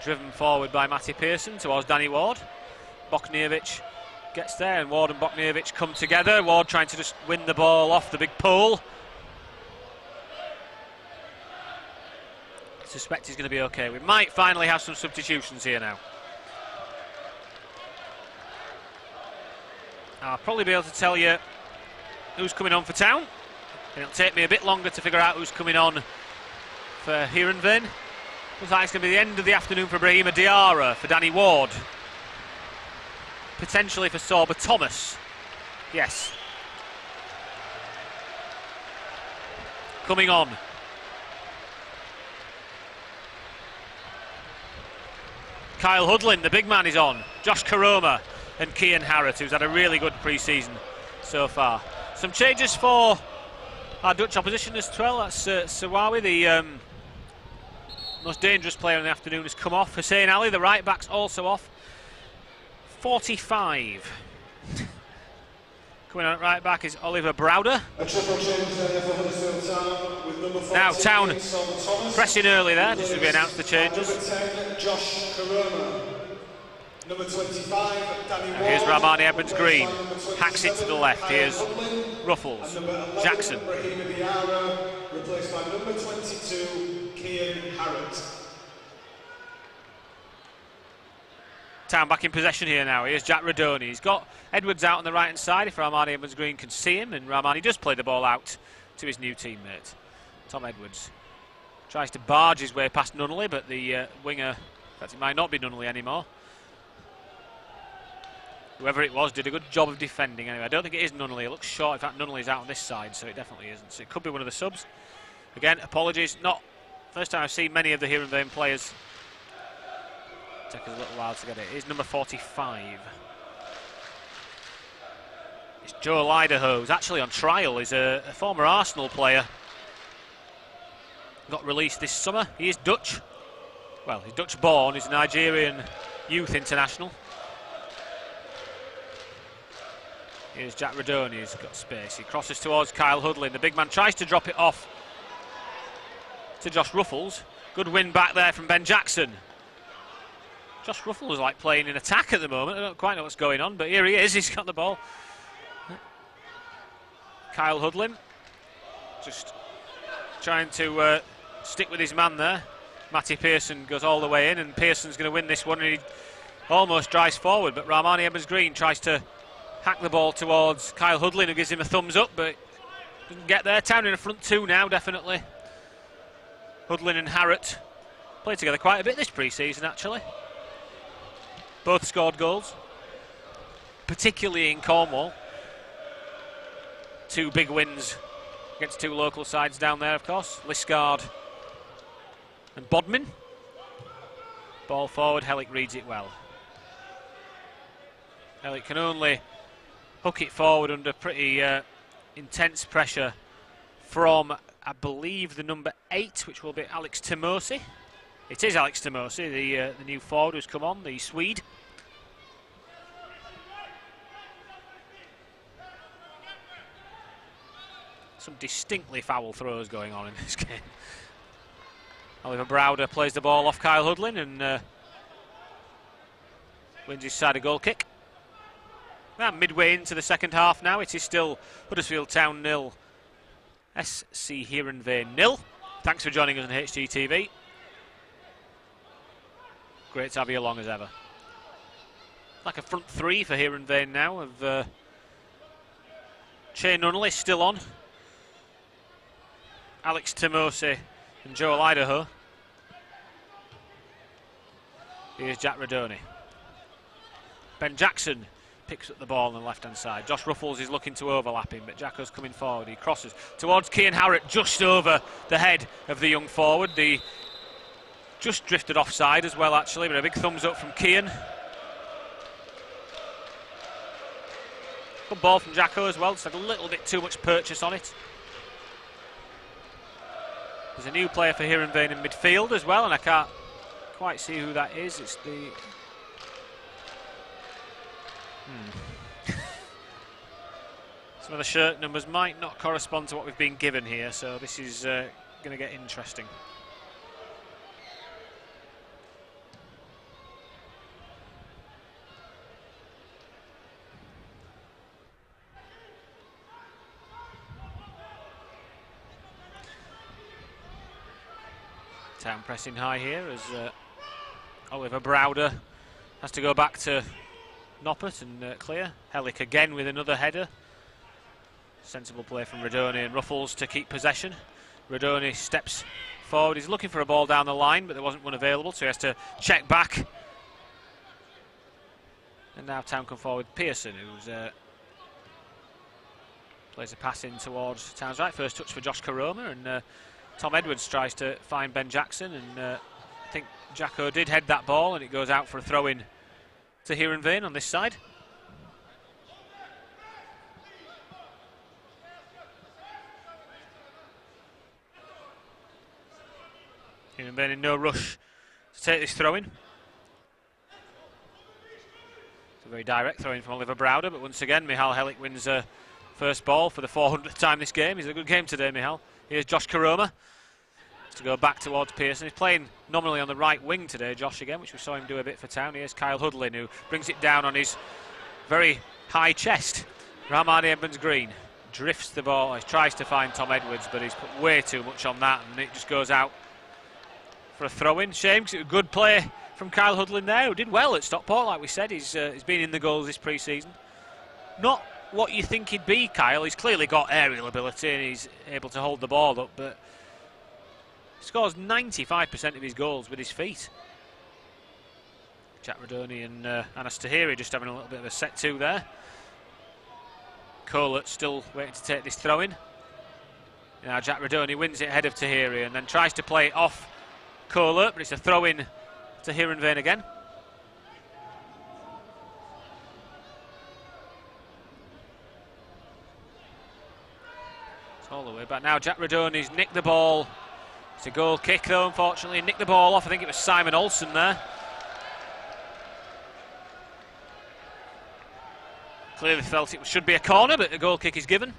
Driven forward by Matty Pearson towards Danny Ward. Boknovic gets there, and Ward and Boknovic come together. Ward trying to just win the ball off the big pole. I suspect he's going to be okay. We might finally have some substitutions here now. I'll probably be able to tell you who's coming on for Town. And it'll take me a bit longer to figure out who's coming on for Heerenveen. Looks like it's going to be the end of the afternoon for Brahima Diarra, for Danny Ward. Potentially for Sorba Thomas. Yes. Coming on. Kyle Hudlin, the big man, is on. Josh Karoma and Kian Harrott, who's had a really good pre-season so far. Some changes for our Dutch opposition as well. That's Sawawi, the most dangerous player in the afternoon, has come off. Hussein Ali, the right back's also off. 45. Coming on at right back is Oliver Browder. A triple change for Huddersfield Town with number 14, Now Town Thomas, pressing early there, just as we announced the changes. Number 10, Josh Karoma. Number 25, Danny Ward. Here's Rahmani Evans-Green, hacks it to the left. Here's Ruffles, Jackson. Brahima Diarra, replaced by number 22, Kian Harrott. Town back in possession here now. Here's Jack Radoni. He's got Edwards out on the right hand side if Rahmani Evans-Green can see him, and Rahmani does play the ball out to his new teammate, Tom Edwards. Tries to barge his way past Nunnally, but the winger, in fact it might not be Nunnally anymore. Whoever it was did a good job of defending anyway. I don't think it is Nunnally. It looks short. In fact, Nunnally's out on this side, so it definitely isn't. So it could be one of the subs. Again, apologies. Not first time I've seen many of the Heerenveen players. Take us a little while to get it. Here's number 45. It's Joel Idaho, who's actually on trial. He's a former Arsenal player. Got released this summer. He is Dutch. Well, he's Dutch born. He's a Nigerian youth international. Here's Jack Radoni, he's got space. He crosses towards Kyle Hudlin. The big man tries to drop it off to Josh Ruffles. Good win back there from Ben Jackson. Josh Ruffles is like playing in attack at the moment. I don't quite know what's going on, but here he is. He's got the ball. Kyle Hudlin just trying to stick with his man there. Matty Pearson goes all the way in, and Pearson's going to win this one, and he almost drives forward, but Rahmani Evans-Green tries to hack the ball towards Kyle Hudlin, who gives him a thumbs up, but doesn't get there. Town in a front two now, definitely. Hudlin and Harrott played together quite a bit this pre-season, actually. Both scored goals, particularly in Cornwall. 2 big wins against 2 local sides down there, of course. Liscard and Bodmin. Ball forward, Helik reads it well. Helik can only hook it forward under pretty intense pressure from, I believe, the number 8, which will be Alex Timosi. It is Alex Timosi, the new forward who's come on, the Swede. Some distinctly foul throws going on in this game. Oliver Browder plays the ball off Kyle Hudlin and wins his side a goal kick. Midway into the second half now, it is still Huddersfield Town 0, SC Heerenveen 0. Thanks for joining us on HGTV. Great to have you along as ever. Like a front three for Heerenveen now of Che Nunnally still on, Alex Timose and Joel Idaho. Here's Jack Radoni. Ben Jackson picks up the ball on the left hand side. Josh Ruffles is looking to overlap him, but Jacko's coming forward. He crosses towards Cian Harrott, just over the head of the young forward. The just drifted offside as well, actually, but a big thumbs up from Cian. Good ball from Jacko as well, just had a little bit too much purchase on it. There's a new player for Heerenveen in midfield as well, and I can't quite see who that is. It's the... Some of the shirt numbers might not correspond to what we've been given here, so this is going to get interesting. Town pressing high here as Oliver Browder has to go back to Noppert and clear. Hellick again with another header. Sensible play from Radoni and Ruffles to keep possession. Radoni steps forward. He's looking for a ball down the line, but there wasn't one available, so he has to check back. And now Town come forward. Pearson, who's plays a pass in towards Town's right. First touch for Josh Karoma, and Tom Edwards tries to find Ben Jackson, and I think Jacko did head that ball, and it goes out for a throw-in to Heerenveen on this side. Heerenveen in no rush to take this throw-in. It's a very direct throw-in from Oliver Browder, but once again Michal Hellick wins first ball for the 400th time this game. He's had a good game today, Michal. Here's Josh Karoma to go back towards Pearson. He's playing nominally on the right wing today, Josh, again, which we saw him do a bit for Town. Here's Kyle Hudlin, who brings it down on his very high chest. Ramadi Evans-Green drifts the ball. He tries to find Tom Edwards, but he's put way too much on that, and it just goes out for a throw-in. Shame, because it was a good play from Kyle Hudlin there, who did well at Stockport, like we said. He's been in the goals this pre-season. Not what you think he'd be, Kyle. He's clearly got aerial ability and he's able to hold the ball up, but he scores 95% of his goals with his feet. Jack Radoni and Anas Tahiri just having a little bit of a set-to there. Colett still waiting to take this throw-in. Now Jack Radoni wins it ahead of Tahiri and then tries to play it off Colett, but it's a throw-in to Heerenveen again. All the way back now. Jack Radoni's nicked the ball. It's a goal kick though, unfortunately. Nicked the ball off. I think it was Simon Olsen there. Clearly felt it should be a corner, but a goal kick is given.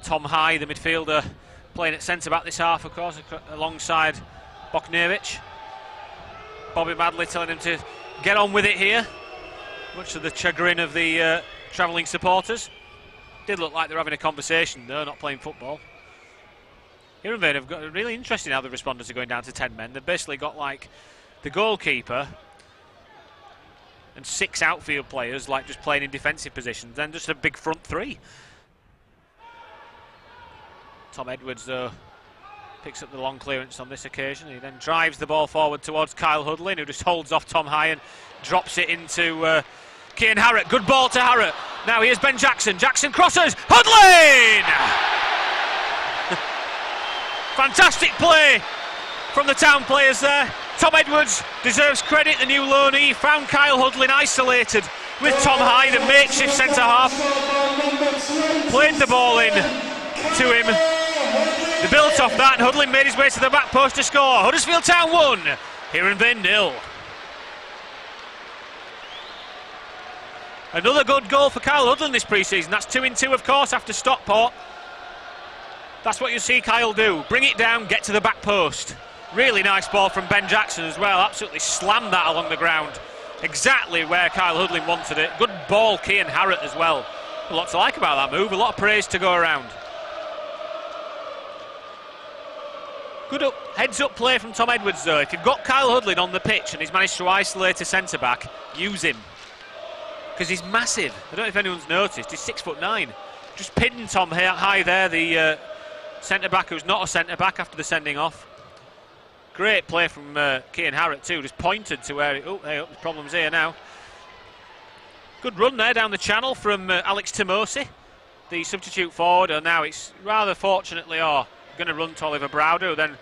Tom High, the midfielder, playing at centre-back this half, of course, alongside Boknevich. Bobby Madley telling him to get on with it here, much to the chagrin of the travelling supporters. Did look like they're having a conversation though, not playing football. Heerenveen have got really interesting how the responders are going down to 10 men. They've basically got like the goalkeeper and 6 outfield players like just playing in defensive positions, then just a big front three. Tom Edwards though picks up the long clearance on this occasion. He then drives the ball forward towards Kyle Hudlin, who just holds off Tom High and drops it into Cian Harrott. Good ball to Harrott. Now here's Ben Jackson. Jackson crosses. Hudlin! Fantastic play from the Town players there. Tom Edwards deserves credit, the new loanee. He found Kyle Hudlin isolated with Tom High, the makeshift centre-half. Played the ball in to him. They built off that, and Hudlin made his way to the back post to score. Huddersfield Town 1, Heerenveen 0. Another good goal for Kyle Hudlin this pre-season. That's 2 in 2, of course, after Stockport. That's what you see Kyle do. Bring it down, get to the back post. Really nice ball from Ben Jackson as well. Absolutely slammed that along the ground. Exactly where Kyle Hudlin wanted it. Good ball, Cian Harrott as well. A lot to like about that move. A lot of praise to go around. Good heads-up play from Tom Edwards, though. If you've got Kyle Hudlin on the pitch and he's managed to isolate a centre-back, use him. Because he's massive. I don't know if anyone's noticed. He's 6'9". Just pinned Tom high there, the centre-back who's not a centre-back after the sending off. Great play from Cian Harrott too, just pointed to where... there's problems here now. Good run there down the channel from Alex Timosi, the substitute forward, and now it's rather fortunately going to run to Oliver Browder, who then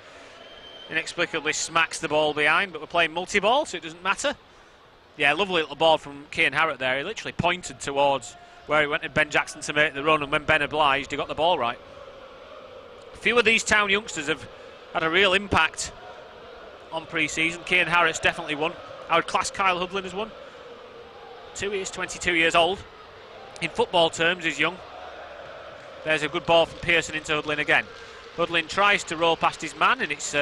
inexplicably smacks the ball behind, but we're playing multi-ball, so it doesn't matter. Yeah, lovely little ball from Cian Harrott there. He literally pointed towards where he wanted Ben Jackson to make the run, and when Ben obliged, he got the ball right. A few of these Town youngsters have had a real impact on pre-season. Cian Harrott's definitely one. I would class Kyle Hudlin as one. He is 22 years old. In football terms, he's young. There's a good ball from Pearson into Hudlin again. Hudlin tries to roll past his man, and it's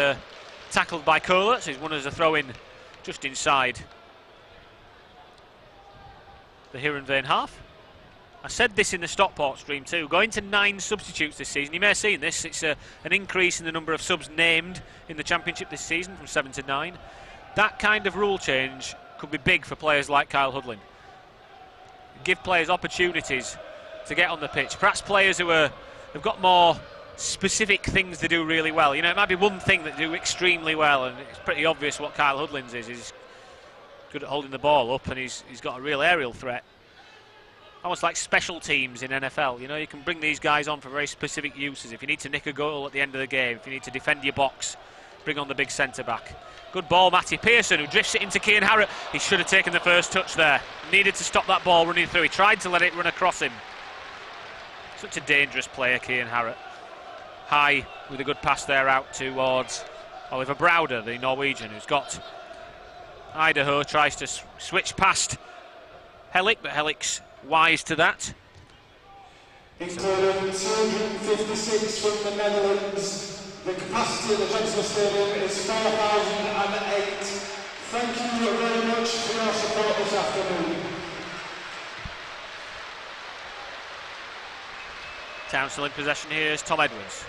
tackled by Kohler, so he's won as a throw-in just inside the Heerenveen half. I said this in the Stockport stream too, going to 9 substitutes this season. You may have seen this, it's an increase in the number of subs named in the Championship this season from 7 to 9. That kind of rule change could be big for players like Kyle Hudlin. Give players opportunities to get on the pitch. Perhaps players who have got more specific things they do really well. You know, it might be one thing that they do extremely well, and it's pretty obvious what Kyle Hudlin's is. He's good at holding the ball up, and he's got a real aerial threat. Almost like special teams in NFL, you know, you can bring these guys on for very specific uses. If you need to nick a goal at the end of the game, if you need to defend your box, bring on the big centre-back. Good ball, Matty Pearson, who drifts it into Cian Harrott. He should have taken the first touch there. Needed to stop that ball running through. He tried to let it run across him. Such a dangerous player, Cian Harrott. High with a good pass there out towards Oliver Browder, the Norwegian, who's got Idaho, tries to switch past Hellick, but Hellick's wise to that. Including 256 from the Netherlands. The capacity of the Gentleman Stadium is 4,008. Thank you very much for your support this afternoon. Town still in possession here is Tom Edwards.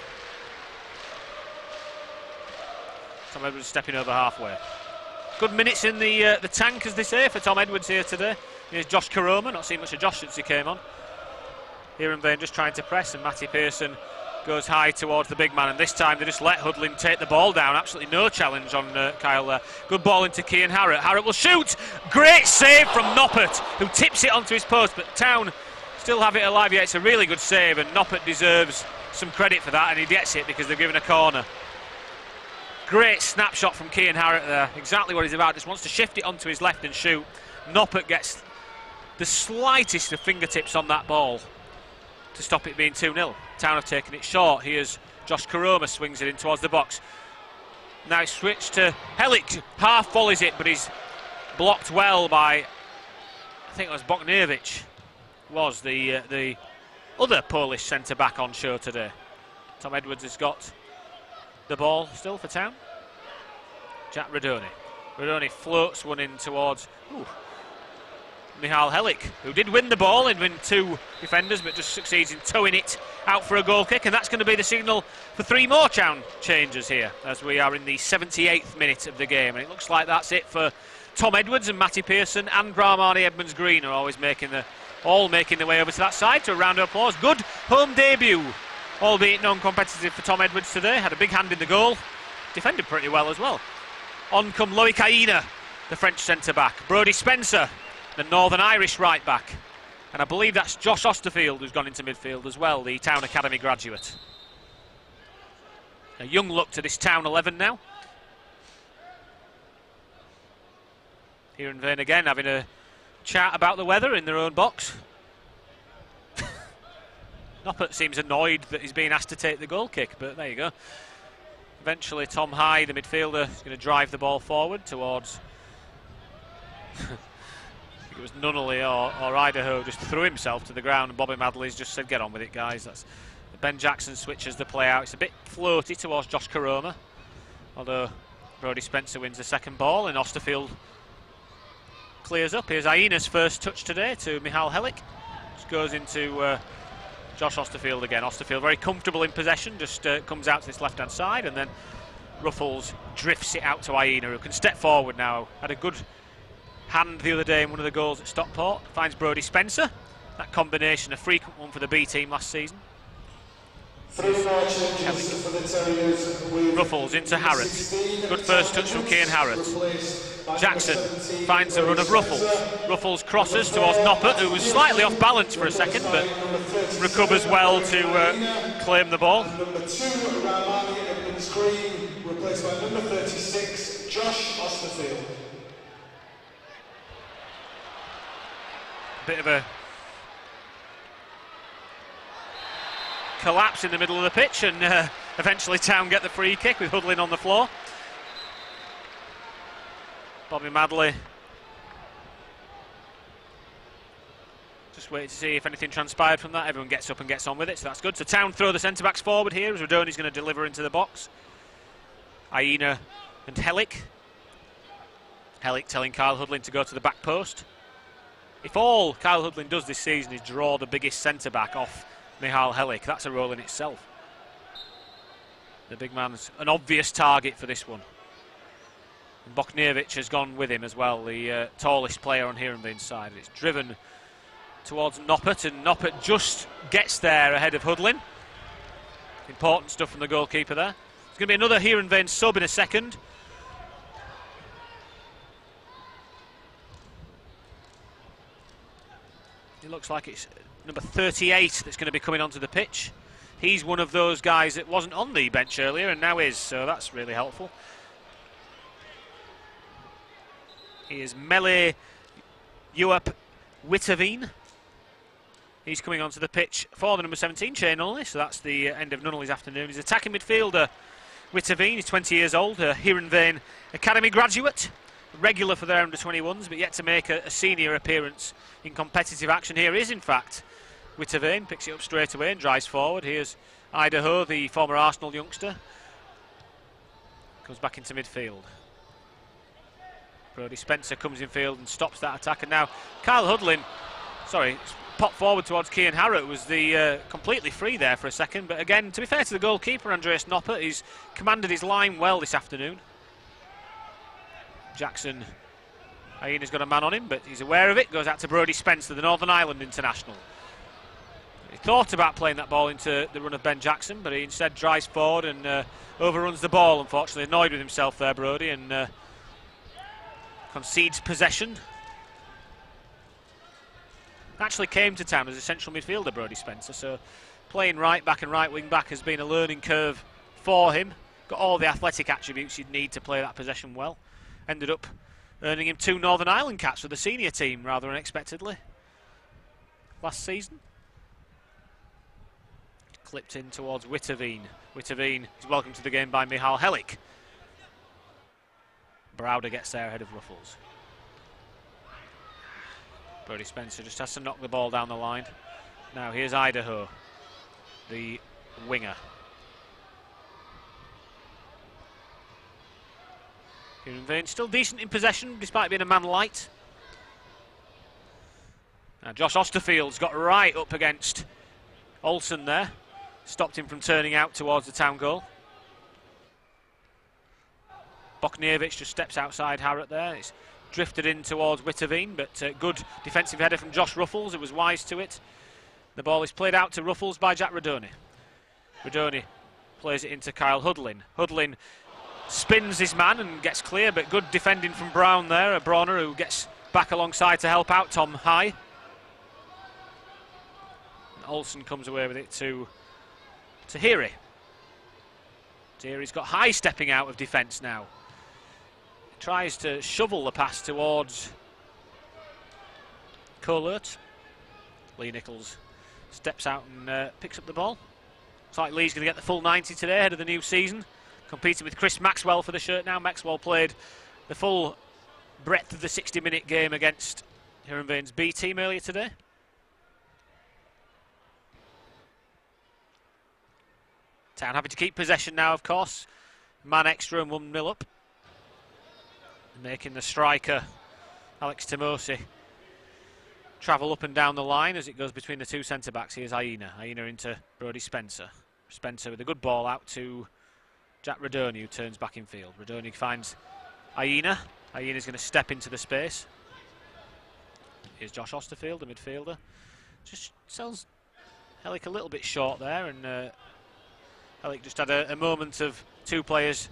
Tom Edwards stepping over halfway. Good minutes in the tank, as they say, for Tom Edwards here today. Here's Josh Karoma, not seen much of Josh since he came on. Heerenveen just trying to press, and Matty Pearson goes high towards the big man, and this time they just let Hudlin take the ball down. Absolutely no challenge on Kyle there. Good ball into Cian Harrott. Harrott will shoot! Great save from Noppert, who tips it onto his post, but Town still have it alive. Yeah, it's a really good save, and Noppert deserves some credit for that, and he gets it because they've given a corner. Great snapshot from Cian Harrott there. Exactly what he's about. Just wants to shift it onto his left and shoot. Noppert gets the slightest of fingertips on that ball to stop it being 2-0. Town have taken it short. Here's Josh Karoma, swings it in towards the box. Now it's switched to Hellick. Half volleys it, but he's blocked well by, I think it was Bokniewicz, was the other Polish centre-back on show today. Tom Edwards has got the ball still for Town. Jack Radoni. Radoni floats one in towards Michal Hellick, who did win the ball and win 2 defenders, but just succeeds in towing it out for a goal kick, and that's going to be the signal for 3 more Town changes here, as we are in the 78th minute of the game, and it looks like that's it for Tom Edwards, and Matty Pearson and Bramani Edmonds-Green are always making the way over to that side to a round of applause. Good home debut, albeit non-competitive for Tom Edwards today. Had a big hand in the goal, defended pretty well as well. On come Loic Aina, the French centre-back. Brodie Spencer, the Northern Irish right-back. And I believe that's Josh Osterfield who's gone into midfield as well, the Town Academy graduate. A young look to this Town 11 now. Heerenveen again having a chat about the weather in their own box. Noppert seems annoyed that he's being asked to take the goal kick, but there you go. Eventually Tom High, the midfielder, is going to drive the ball forward towards It was Nunnally or Idaho just threw himself to the ground, and Bobby Madley's just said, get on with it, guys. That's Ben Jackson switches the play out. It's a bit floaty towards Josh Karoma, although Brodie Spencer wins the second ball, and Osterfield clears up. Here's Aina's first touch today to Michal Helik. Just goes into Josh Osterfield again. Osterfield very comfortable in possession, just comes out to this left-hand side, and then Ruffles drifts it out to Aina, who can step forward now. Had a good hand the other day in one of the goals at Stockport. Finds Brodie Spencer. That combination, a frequent one for the B team last season. 3 more changes for the Terriers. Ruffles into Harrott. Good first touch from Cian Harrott. Jackson finds a run of Ruffles. Ruffles crosses towards Noppert, who was slightly off balance for a second, but recovers well to claim the ball. Number 2, Ramani Edmonds Green, replaced by number 36, Josh Osterfield. Bit of a collapse in the middle of the pitch, and eventually Town get the free kick with Hudlin on the floor. Bobby Madley just waiting to see if anything transpired from that. Everyone gets up and gets on with it, so that's good. So Town throw the centre-backs forward here as Rodoni's going to deliver into the box. Aina and Helik. Helik telling Kyle Hudlin to go to the back post. If all Kyle Hudlin does this season is draw the biggest centre-back off Michal Helik, that's a role in itself. The big man's an obvious target for this one. And Bokniewicz has gone with him as well, the tallest player on Heerenveen's side. It's driven towards Noppert, and Noppert just gets there ahead of Hudlin. Important stuff from the goalkeeper there. There's going to be another Heerenveen sub in a second. It looks like it's number 38 that's going to be coming onto the pitch. He's one of those guys that wasn't on the bench earlier and now is, so that's really helpful. He is Mele Uap Witteveen. He's coming onto the pitch for the number 17 chain only, so that's the end of Nunnally's afternoon. He's attacking midfielder Witteveen. He's 20 years old, a Heerenveen Academy graduate, regular for their under-21s, but yet to make a senior appearance in competitive action. Here is, in fact, Witteveen, picks it up straight away and drives forward. Here's Idaho, the former Arsenal youngster. Comes back into midfield. Brodie Spencer comes in field and stops that attack, and now Kyle Hudlin, popped forward towards Cian Harrott, was the completely free there for a second, but again, to be fair to the goalkeeper, Andreas Noppert, he's commanded his line well this afternoon. Jackson, Aina's got a man on him, but he's aware of it, goes out to Brodie Spencer, the Northern Ireland international. He thought about playing that ball into the run of Ben Jackson, but he instead drives forward and overruns the ball, unfortunately. Annoyed with himself there, Brodie, and concedes possession. Actually came to Town as a central midfielder, Brodie Spencer, so playing right back and right wing back has been a learning curve for him. Got all the athletic attributes you'd need to play that possession well. Ended up earning him 2 Northern Ireland caps for the senior team rather unexpectedly last season. Clipped in towards Witteveen. Witteveen is welcomed to the game by Michal Helik. Browder gets there ahead of Ruffles. Brodie Spencer just has to knock the ball down the line. Now here's Idaho, the winger. Heerenveen still decent in possession despite being a man light. Now Josh Osterfield's got right up against Olsen there. Stopped him from turning out towards the Town goal. Bokniewicz just steps outside Harrott there. It's drifted in towards Witteveen, but good defensive header from Josh Ruffles, who was wise to it. The ball is played out to Ruffles by Jack Rodoni. Rodoni plays it into Kyle Hudlin. Hudlin spins his man and gets clear, but good defending from Brown there, a Bronner who gets back alongside to help out Tom High. And Olsen comes away with it to Heery. Heery's got High stepping out of defence now. Tries to shovel the pass towards Colert. Lee Nichols steps out and picks up the ball. Looks like Lee's going to get the full 90 today ahead of the new season. Competing with Chris Maxwell for the shirt now. Maxwell played the full breadth of the 60-minute game against Heerenveen's B team earlier today. Town happy to keep possession now, of course. Man extra and 1-0 up. Making the striker, Alex Timosi, travel up and down the line as it goes between the two centre-backs. Here's Aina. Aina into Brodie Spencer. Spencer with a good ball out to Jack Radoni, who turns back in field. Radoni finds Aina. Aina's going to step into the space. Here's Josh Osterfield, the midfielder. Just sells Helik a little bit short there, and Helik just had a moment of two players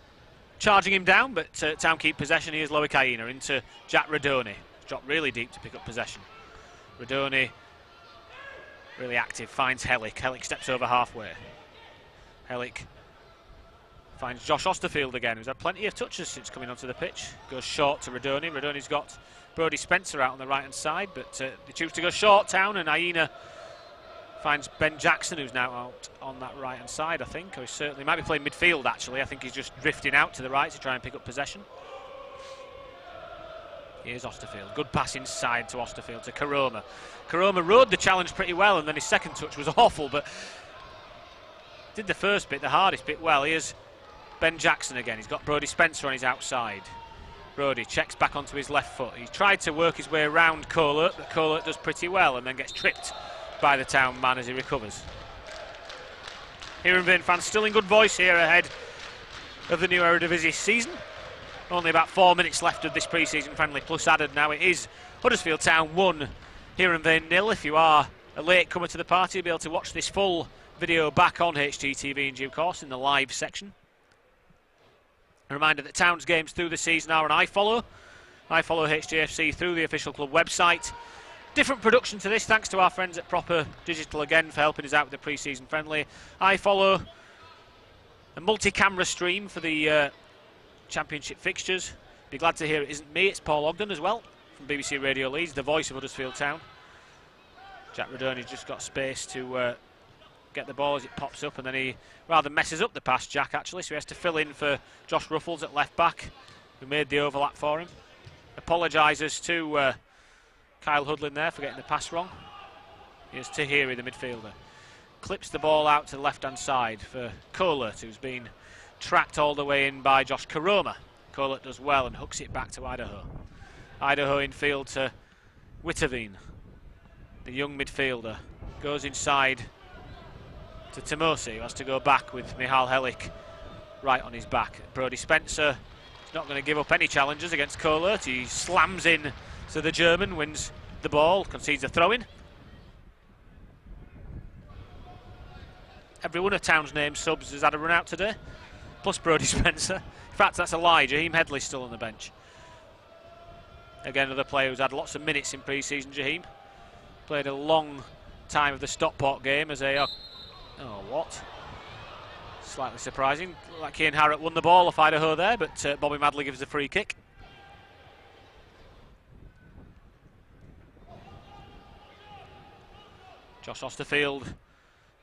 charging him down, but Town keep possession. Here's Loic Aina into Jack Radoni. Dropped really deep to pick up possession. Radoni, really active, finds Helik. Helik steps over halfway. Helik finds Josh Osterfield again, who's had plenty of touches since coming onto the pitch. Goes short to Radoni. Radoni's got Brodie Spencer out on the right-hand side, but they choose to go short, Town, and Aina finds Ben Jackson, who's now out on that right-hand side, I think. Or he certainly might be playing midfield, actually. I think he's just drifting out to the right to try and pick up possession. Here's Osterfield. Good pass inside to Osterfield, to Karoma. Karoma rode the challenge pretty well, and then his second touch was awful, but did the first bit, the hardest bit, well. Here's Ben Jackson again. He's got Brodie Spencer on his outside. Brodie checks back onto his left foot. He tried to work his way around Kohlert, but Kohlert does pretty well and then gets tripped by the Town man as he recovers. Heerenveen fans still in good voice here ahead of the new Eredivisie season. Only about 4 minutes left of this pre-season friendly, plus added now. It is Huddersfield Town 1, Heerenveen 0. If you are a late comer to the party, you'll be able to watch this full video back on HGTV in due course in the live section. A reminder that Town's games through the season are on iFollow. iFollow HGFC through the official club website. Different production to this, thanks to our friends at Proper Digital again for helping us out with the pre-season friendly. iFollow, a multi-camera stream for the Championship fixtures. Be glad to hear it isn't me, it's Paul Ogden as well from BBC Radio Leeds, the voice of Huddersfield Town. Jack Radoni's just got space to get the ball as it pops up, and then he rather messes up the pass, Jack, actually, so he has to fill in for Josh Ruffles at left back, who made the overlap for him. Apologises to Kyle Hudlin there for getting the pass wrong. Here's Tahiri, the midfielder. Clips the ball out to the left-hand side for Kohlert, who's been tracked all the way in by Josh Karoma. Kohlert does well and hooks it back to Idaho. Idaho in field to Witterveen, the young midfielder. Goes inside to Timosi, who has to go back with Michal Helik right on his back. Brodie Spencer is not going to give up any challenges against Kohlert. He slams in to the German, wins the ball, concedes a throw-in. Every one of Town's named subs has had a run out today, plus Brodie Spencer. In fact, that's a lie. Jaheim Headley's still on the bench. Again, another player who's had lots of minutes in pre-season, Jaheim. Played a long time of the Stockport game as a... oh, what? Slightly surprising. Looked like Cian Harrott won the ball off Idaho there, but Bobby Madley gives the free kick. Josh Osterfield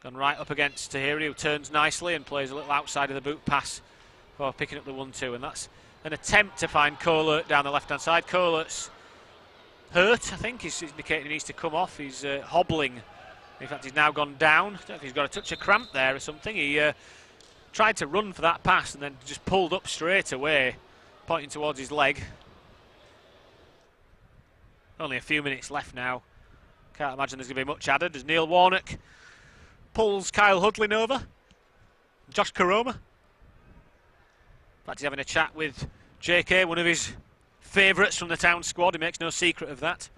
gone right up against Tahiri, who turns nicely and plays a little outside of the boot pass for picking up the 1-2, and that's an attempt to find Kohlert down the left-hand side. Kohlert's hurt, I think. He's indicating he needs to come off. He's hobbling. In fact, he's now gone down. I don't know if he's got a touch of cramp there or something. He tried to run for that pass and then just pulled up straight away, pointing towards his leg. Only a few minutes left now. Can't imagine there's going to be much added as Neil Warnock pulls Kyle Hudlin over. Josh Karoma. In fact, he's having a chat with JK, one of his favourites from the Town squad. He makes no secret of that.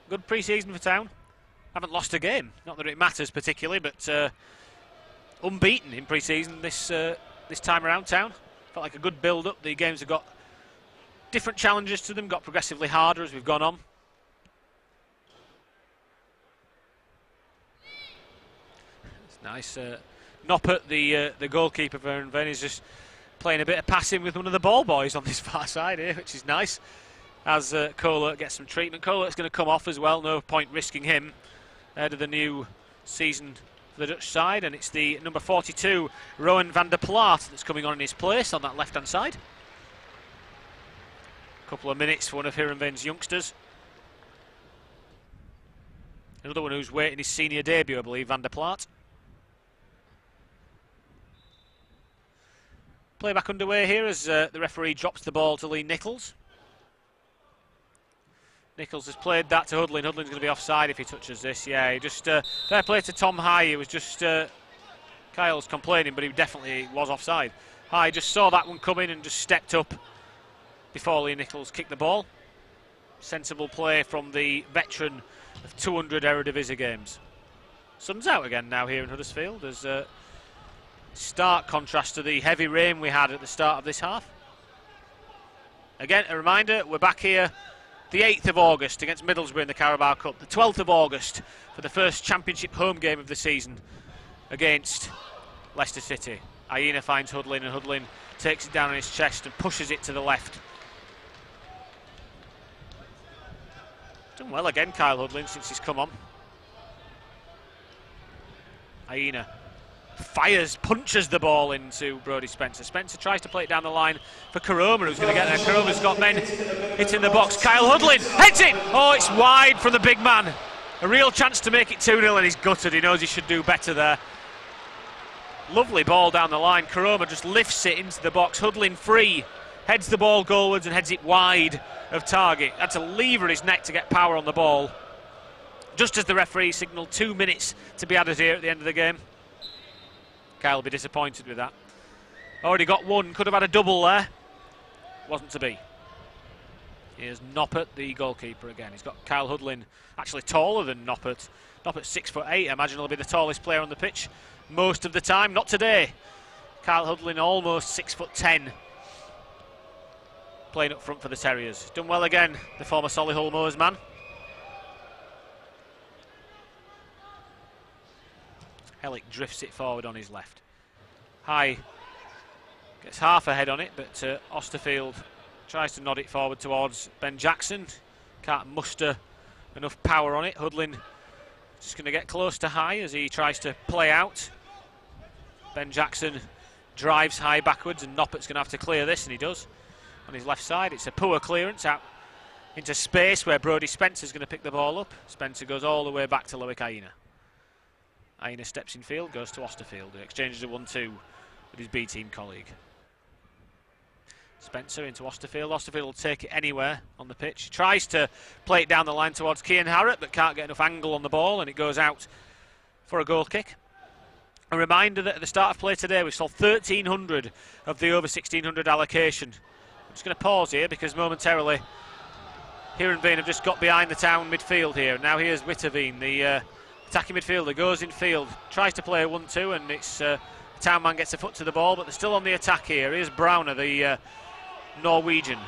Good pre-season for Town. Haven't lost a game. Not that it matters particularly, but unbeaten in pre-season this time around. Town felt like a good build-up. The games have got different challenges to them, got progressively harder as we've gone on. It's nice. Noppert, the goalkeeper for Heerenveen, is just playing a bit of passing with one of the ball boys on this far side here, which is nice. As Kohlert gets some treatment. Kohlert's going to come off as well. No point risking him ahead of the new season for the Dutch side, and it's the number 42, Rowan van der Plaat, that's coming on in his place on that left-hand side. A couple of minutes for one of Heerenveen's youngsters. Another one who's waiting his senior debut, I believe, van der Plaat. Play back underway here as the referee drops the ball to Lee Nichols. Nichols has played that to Hudlin. Hudlin's going to be offside if he touches this. Yeah, he just fair play to Tom High. It was just Kyle's complaining, but he definitely was offside. High just saw that one coming and just stepped up before Lee Nichols kicked the ball. Sensible play from the veteran of 200 Eredivisie games. Sun's out again now here in Huddersfield. There's a stark contrast to the heavy rain we had at the start of this half. Again, a reminder, we're back here the 8th of August against Middlesbrough in the Carabao Cup, the 12th of August for the first Championship home game of the season against Leicester City. Aina finds Hudlin, and Hudlin takes it down on his chest and pushes it to the left. Done well again, Kyle Hudlin, since he's come on. Aina fires, punches the ball into Brodie Spencer. Spencer tries to play it down the line for Karoma, who's going to get there. Karoma's got men hitting the box. Kyle Hudlin heads it! Oh, it's wide from the big man. A real chance to make it 2-0, and he's gutted. He knows he should do better there. Lovely ball down the line. Karoma just lifts it into the box. Hudlin free, heads the ball goalwards and heads it wide of target. Had to lever his neck to get power on the ball. Just as the referee signalled 2 minutes to be added here at the end of the game. Kyle will be disappointed with that. Already got one, could have had a double there. Wasn't to be. Here's Noppert, the goalkeeper again. He's got Kyle Hudlin, actually taller than Noppert. Noppert 6'8". I imagine he'll be the tallest player on the pitch most of the time. Not today. Kyle Hudlin almost 6'10". Playing up front for the Terriers. Done well again, the former Solihull Moors man. Helic drifts it forward on his left. High gets half a head on it, but Osterfield tries to nod it forward towards Ben Jackson. Can't muster enough power on it. Hudlin just going to get close to High as he tries to play out. Ben Jackson drives High backwards, and Noppert's going to have to clear this, and he does. On his left side, it's a poor clearance out into space where Brodie Spencer's going to pick the ball up. Spencer goes all the way back to Loic Aina. Aina steps in field, goes to Osterfield, who exchanges a 1-2 with his B-team colleague. Spencer into Osterfield. Osterfield will take it anywhere on the pitch. Tries to play it down the line towards Cian Harrott, but can't get enough angle on the ball, and it goes out for a goal kick. A reminder that at the start of play today, we saw 1,300 of the over 1,600 allocation. I'm just going to pause here because momentarily Heerenveen have just got behind the Town midfield here. Now here's Witterveen, the attacking midfielder, goes in field, tries to play a 1-2, and it's the Town man gets a foot to the ball, but they're still on the attack here. Here's Browner, the Norwegian.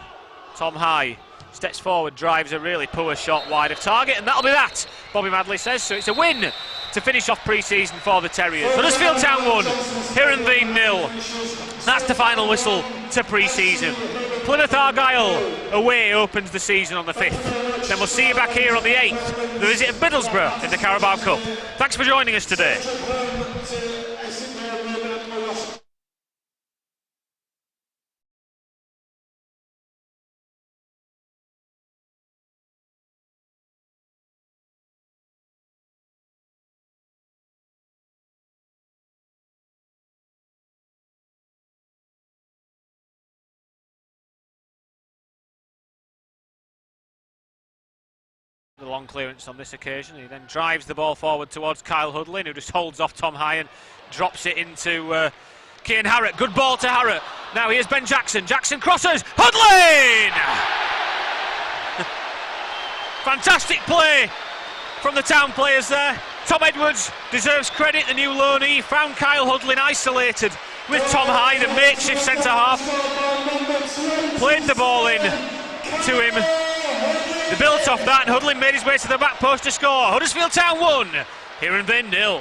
Tom High steps forward, drives a really poor shot wide of target, and that'll be that, Bobby Madley says. So it's a win to finish off pre-season for the Terriers. Huddersfield Town 1, Heerenveen 0. That's the final whistle to pre-season. Plymouth Argyle away opens the season on the 5th. Then we'll see you back here on the 8th. The visit of Middlesbrough in the Carabao Cup. Thanks for joining us today. The long clearance on this occasion. He then drives the ball forward towards Kyle Hudlin, who just holds off Tom High and drops it into Cian Harrott. Good ball to Harrott. Now here's Ben Jackson. Jackson crosses. Hudlin! Fantastic play from the Town players there. Tom Edwards deserves credit, the new loanee. Found Kyle Hudlin isolated with Tom High, the makeshift centre-half. Played the ball in to him. They built off that, and Hudlin made his way to the back post to score. Huddersfield Town 1, Heerenveen 0.